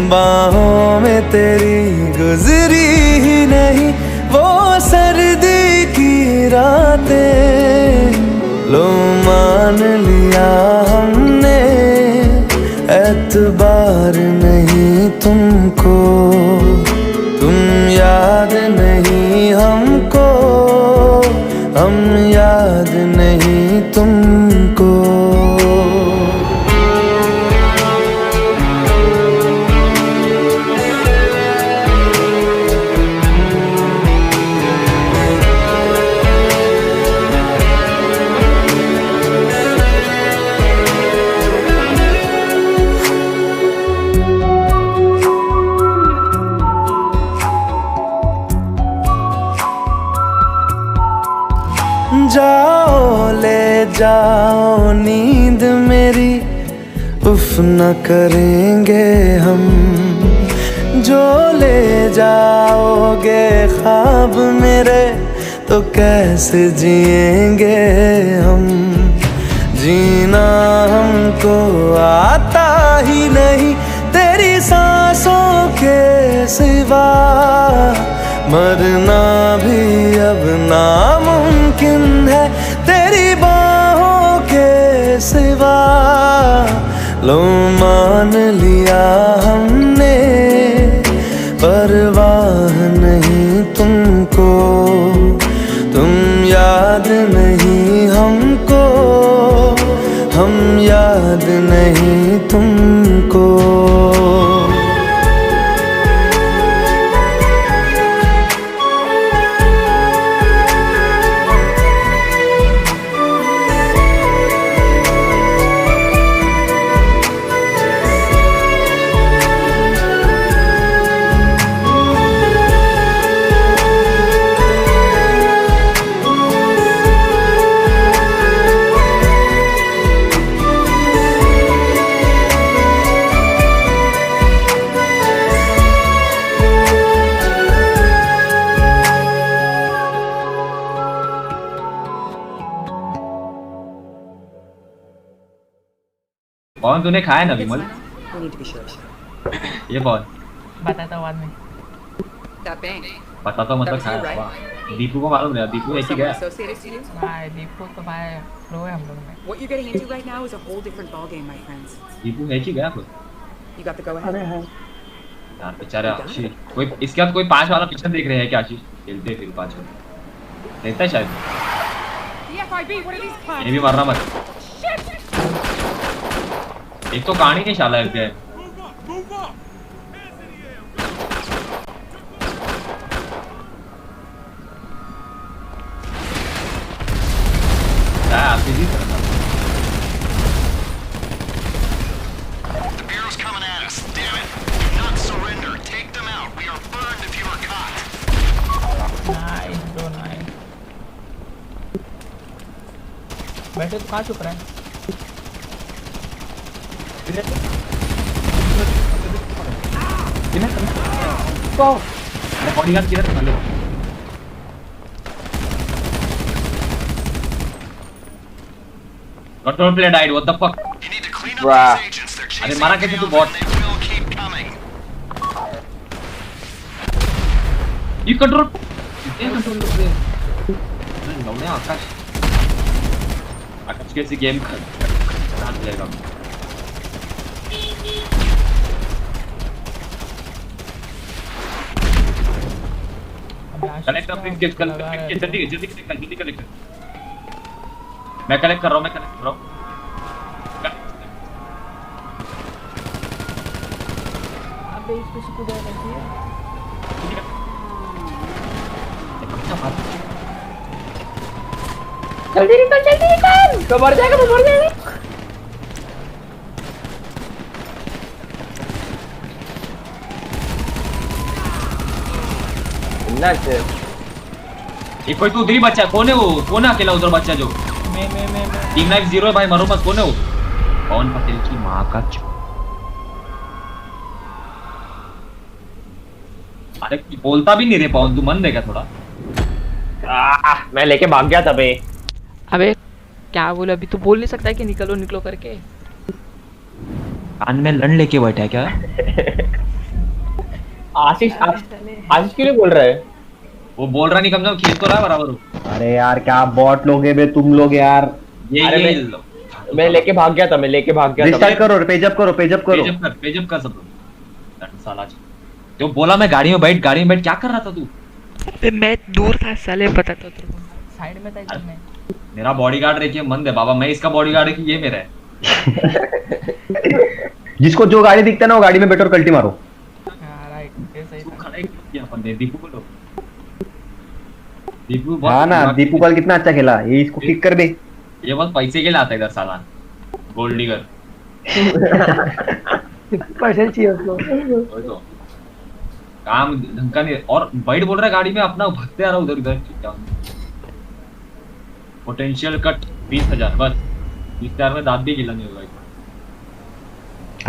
बाहों में तेरी गुजरी ही नहीं वो सर्दी की रातें। लो मान लिया हमने एतबार नहीं तुमको, तुम याद नहीं हमको, हम याद नहीं तुमको। जाओ ले जाओ नींद मेरी, उफ न करेंगे हम। जो ले जाओगे ख्वाब मेरे तो कैसे जिएंगे हम। जीना हमको आता ही नहीं तेरी सांसों के सिवा, मरना भी अब नामुमकिन है तेरी बाहों के सिवा। लो मान लिया हमने परवाह नहीं तुमको, तुम याद नहीं हमको, हम याद नहीं तुमको। कौन तूने खाया ना विमल? We need to be sure. ये कौन? बताता हूँ बाद में। That bang. पता तो मतलब That was you, खाया। right? वाह। दीपू को मालूम नहीं, दीपू ऐसी Someone गया। associated to you? भाई दीपू तो भाई लो है हम लोग में। What you're getting into right now is a whole different ballgame, my friends. Deepu ऐसी गया खुद। You got the go ahead? यार बेचारा आशीष, कोई इसके बाद कोई 5 वाला पिक्चर देख रहे हैं क्या आशीष? खेलते फिर 5 वाला। देखता है शायद। The FIB, what are these clowns? ये भी मरना मत। एक तो कहानी नहीं शाला है। The Bureau's coming at us. Damn it. Do not surrender. Take them out. We are burned if you are caught. Nice bro nice. बैठे तो कहाँ छुप रहा है? बॉडीगार्ड किधर है? Hello control player died, what the fuck? You need to clean up these agents. They're अरे chasing मारा you कैसे तू down बॉट? and they will keep coming. Control control लवणे आकाश आकाश कैसी गेम खराब चलेगा कलेक्ट कर प्लीज कलेक्ट जल्दी जल्दी कलेक्ट मैं कलेक्ट कर रहा हूं अबे इस पे से कूदा नहीं है। जल्दी निकल तो मर जाएगा ये कोई तो उधर ही बच्चा कौन है वो कौन है अकेला उधर बच्चा जो मैं टीम लाइफ 0 है भाई मरो मत कौन है वो पवन पटेल की माँ का अरे बोलता भी नहीं रे पवन तू मन देगा थोड़ा मैं लेके भाग गया था बे। अबे क्या बोला अभी तू बोल नहीं सकता है कि निकलो निकलो करके कान में लड़ लेके बैठा है क्या आशीष आशीष क्यों नहीं बोल रहा है? वो बोल रहा नहीं कम से कम खेल तो रहा है बराबर अरे यार क्या बॉट लोगे बे तुम लोग यार। ये मैं लेके भाग गया था रिस्टार्ट करो पेजअप करो पेजअप कर सब लोग साला जो बोला मैं गाड़ी में बैठ क्या कर रहा था तू अबे मैं दूर था साले बताता तेरे को साइड में था इधर में मेरा बॉडीगार्ड देखिए मन दे बाबा मैं इसका बॉडीगार्ड है कि ये मेरा है जिसको जो गाड़ी दिखता है ना वो गाड़ी में बैठो और कल्टी मारो। राइट ये सही तू था खड़ा ही किया अपन ने दीपू को दीपू हाँ ना दीपू कल कितना अच्छा खेला ये इसको किक कर दे। ये बस पैसे के लिए आता है इधर साला गोल्ड डिगर पैसे चाहिए उसको। वही तो काम ढंग का नहीं और वाइट बोल रहा है गाड़ी में अपना भगते आ रहा उधर उधर पोटेंशियल कट 20,000 बस 20,000 में दांत भी गिला नहीं होगा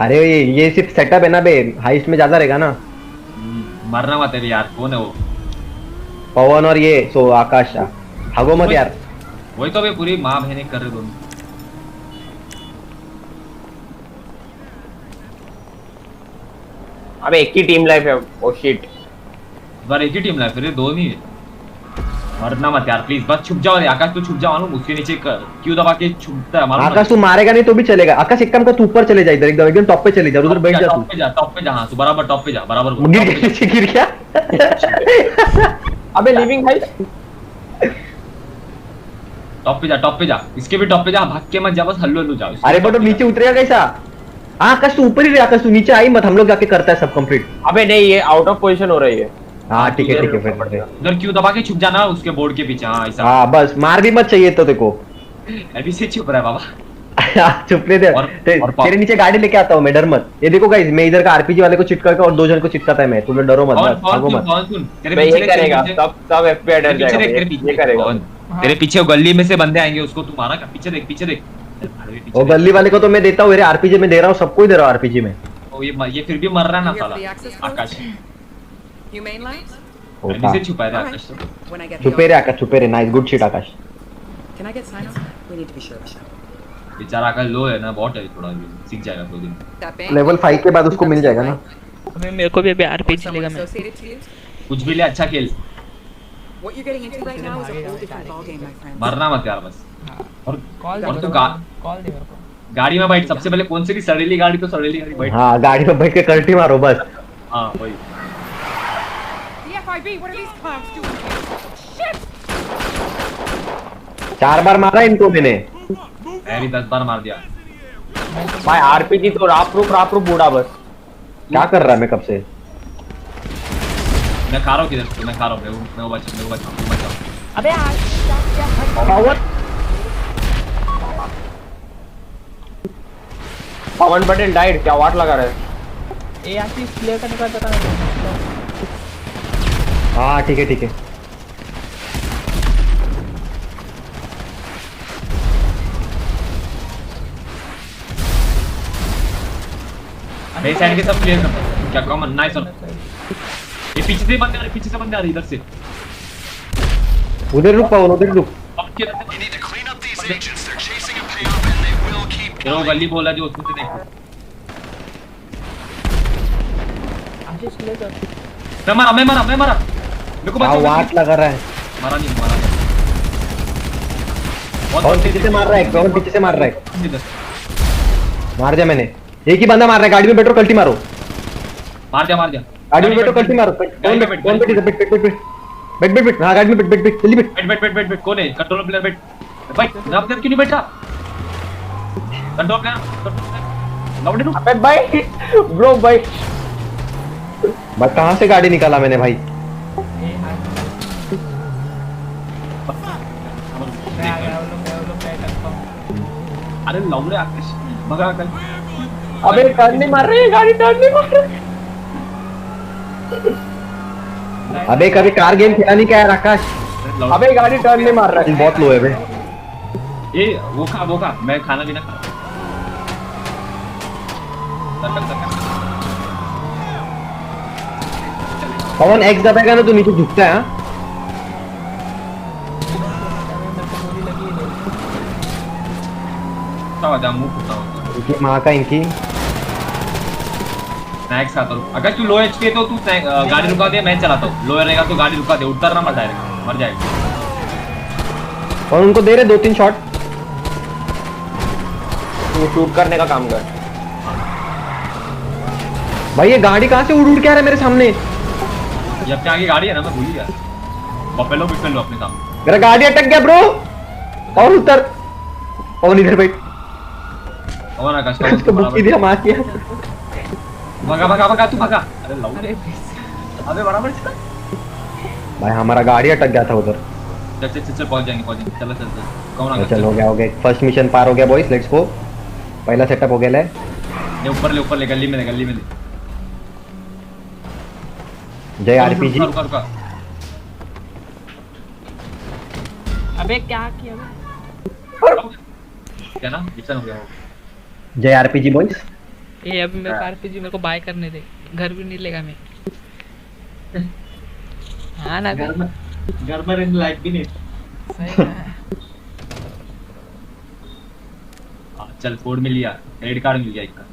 अरे ये सिर्फ सेटअप है ना बे हाइस्ट में ज्यादा रहेगा ना। मरना मत है यार कौन है वो पवन और ये सो आकाश भागो मत यार। वही तो अभी पूरी माँ बहने कर रहे दोनों अबे एक ही टीम लाइफ है ओ शिट बार एक ही टीम लाइफ है दो नहीं है मरना मत यार प्लीज बस छुप जाओ आकाश तू छुप जाओ मालूम उसके नीचे क्यों दबा के छुपता है मालूम आकाश तू मारेगा नहीं तो भी चलेगा। आकाश एक काम कर तू ऊपर चले जा इधर एकदम टॉप पे चले जा उधर बैठ जा तू टॉप पे जा हाँ तू बराबर टॉप पे जा बराबर गिर गया अबे लिविंग हाइट टॉप पे जा इसके भी टॉप पे जा भाग के मत जा बस हल्लू जा अरे बट नीचे उतरेगा कैसा। आकाश तू ऊपर ही रहे आकाश तू नीचे आई मत हम लोग जाके करता है सब कंप्लीट। अबे नहीं ये आउट ऑफ पोजीशन हो रही है। हाँ ठीक है फिर उधर क्यों दबा के छुप जाना उसके बोर्ड के पीछे हाँ ऐसा हाँ बस मार भी मत चाहिए तो देखो अभी से छुप रहा है बाबा चुपने दे तेरे नीचे गाड़ी लेके आता हूँ मैं डर मत। ये देखो गाइस मैं इधर का आरपीजी वाले को चिटका के और 2 जन को चिटकाता है मैं तुम लोग डरो मत बस भागो मत। ये करेगा सब एफपीआई डर जाएगा ये करेगा तेरे पीछे गली में से बंदे आएंगे उसको तू मारा पीछे देख वो गली वाले को तो मैं देता हूँ मेरे आरपीजी में दे रहा हूँ सबको ही दे रहा हूँ आरपीजी में। ये फिर भी मर रहा है ना Here for the साला access codes? Akash You main lights? नीचे छुपा है आकाश When I get the छुपे रे आकाश छुपे रे nice good shit Akash. Can I get signs? We need to be sure. बेचारा आकाश लो है ना बहुत है थोड़ा सीख जाएगा 2 दिन That bank? लेवल 5 के बाद उसको मिल जाएगा ना। अबे मेरे को भी अभी आरपीजी Someone लेगा मैं associated to you? कुछ भी ले अच्छा खेल What you're getting into right now is a whole different ballgame, my friend. मरना मत यार बस और कॉल और दे तू कॉल दे मेरे को गाड़ी में बैठ सबसे पहले कौन सी भी सड़ेली गाड़ी तो सड़ेली गाड़ी बैठ हाँ गाड़ी में बैठ के कल्टी मारो बस। हाँ वही The FIB, what are these clowns doing here? Shit! 4 बार मारा इनको मैंने। मैं भी 10 बार मार दिया भाई आरपीजी तो राप रूप बूढ़ा बस क्या कर रहा है मैं कब से। मैं खा रहा हूँ किधर से मैं खा रहा हूँ मैं वो बचा अबे आज पवन पटेल डाइड क्या वाट लगा रहा है ए आशीष प्ले करने का पता नहीं। हाँ ठीक है मेरी साइड के सब क्लियर कर क्या कॉमन नाइस वन ये पीछे से बंदे आ रहे इधर से उधर रुक पाओ उधर रुक। अब क्या You need to clean up these agents. They're chasing a payoff and they will keep वो गली बोला जो उसको देखो आशीष प्ले कर मैं मारा मेरे को क्या बचाओ, वाट लगा रहा है। मारा नहीं, मारा नहीं। कौन पीछे से मार रहा है, कौन पीछे से मार रहा है? इधर। मार दिया मैंने। एक ही बंदा मार रहा है, गाड़ी में बैठो, कल्टी मारो। मार दिया, मार दिया। गाड़ी में बैठो, कल्टी मारो। कौन बैठ, कौन बैठ, बैठ बैठ बैठ बैठ, हाँ गाड़ी में बैठ बैठ बैठ, जल्दी बैठ। बैठ कौन है? कंट्रोल प्लेयर बैठ भाई, नाम क्यों नहीं बैठा? कंट्रोल प्लेयर लौटे लो। अबे भाई ब्रो भाई भाई कहाँ से गाड़ी निकाला मैंने भाई? अरे लौड़े आकाश भगा कर। अबे टर्न नहीं मार रही, गाड़ी टर्न नहीं मार रही। अबे कभी कार गेम खेला नहीं क्या यार आकाश? अबे गाड़ी टर्न नहीं मार रहा है। बहुत लो है बे। ये वो खा, मैं खाना भी ना खा। पवन एक्स दबाएगा ना तो नीचे झुकता है। हाँ मुंह फूटा होता है। इनकी माँ का इनकी। स्नैक्स खाता हूँ। अगर तू लो एचपी है तो तू गाड़ी रुका दे, मैं चलाता हूँ। लो रहेगा तो गाड़ी रुका दे, उतरना मत डायरेक्ट, मर जाएगा। और उनको दे रहे 2-3 शॉट। तू शूट करने का काम कर। भाई ये गाड़ी कहाँ से उड़ उड़ के आ रहा है मेरे सामने? ये अपने आगे गाड़ी है ना, मैं भूल गया। बफेलो बिफेलो अपने सामने। मेरा गाड़ी अटक गया ब्रो। और उतर। पवन इधर बैठ। और आकाश उसको बुक्की दिया, मार किया। भगा तू भगा। अरे लौ अबे बराबर चल भाई हमारा गाड़ी अटक गया था उधर। चल पहुंच जाएंगे चलो कौन आ गया? चल हो गया फर्स्ट मिशन पार हो गया बॉयज, लेट्स गो। पहला सेटअप हो गया ले ऊपर ले गली में ले। जय आरपीजी। रुका। अबे क्या किया बे? क्या ना मिशन हो गया वो। जय आरपीजी बॉयज। ये अभी मेरे को आरपीजी मेरे को बाय करने दे, घर भी नहीं लेगा मैं। हाँ ना घर में रहने लायक भी नहीं। सही है। चल कोड मिल गया, क्रेडिट कार्ड मिल गया एक का।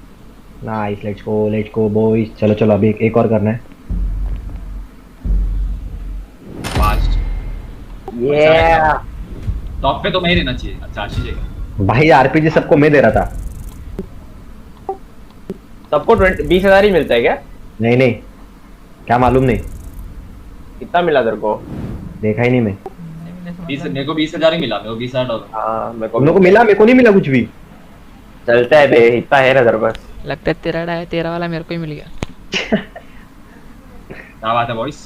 Nice, let's go boys. चलो अभी एक और करना है। फास्ट ये टॉप पे तो मैं ही रहना चाहिए। अच्छा अच्छी जगह। भाई आरपीजी सबको मैं दे रहा था। सबको 20,000 ही मिलता है क्या? नहीं क्या मालूम नहीं, कितना मिला तेरे को? देखा ही नहीं मैं। मेरे को 20,000 ही मिला। मेरे को 20,000 $20। हाँ मेरे तुम लोग को मिला, मेरे को नहीं मिला कुछ भी। चलता है बे, इतना है ना तेरे पास। लगता है तेरा है, तेरा वाला मेरे को ही मिल गया। क्या बात है बॉयस?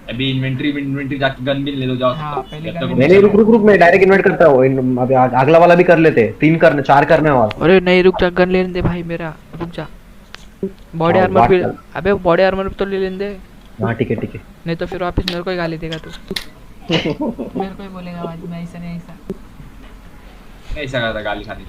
अभी इन्वेंटरी जाके गन भी ले लो जाओ। हाँ, पहले जब तक गन नहीं रुक मैं डायरेक्ट इन्वेंट करता हूँ। अभी अगला वाला भी कर लेते, 4 करने और। अरे नहीं रुक जा, गन लेने दे भाई मेरा, रुक जा। बॉडी हाँ, आर्मर भी, बात अबे बॉडी आर्मर तो ले लेने दे, हाँ ठीक है नहीं तो फिर वापस मेरे को ही गाली देगा तू। मेरे को ही बोलेगा आज मैं ऐसा नहीं ऐसा। ऐसा करता गाली खाने।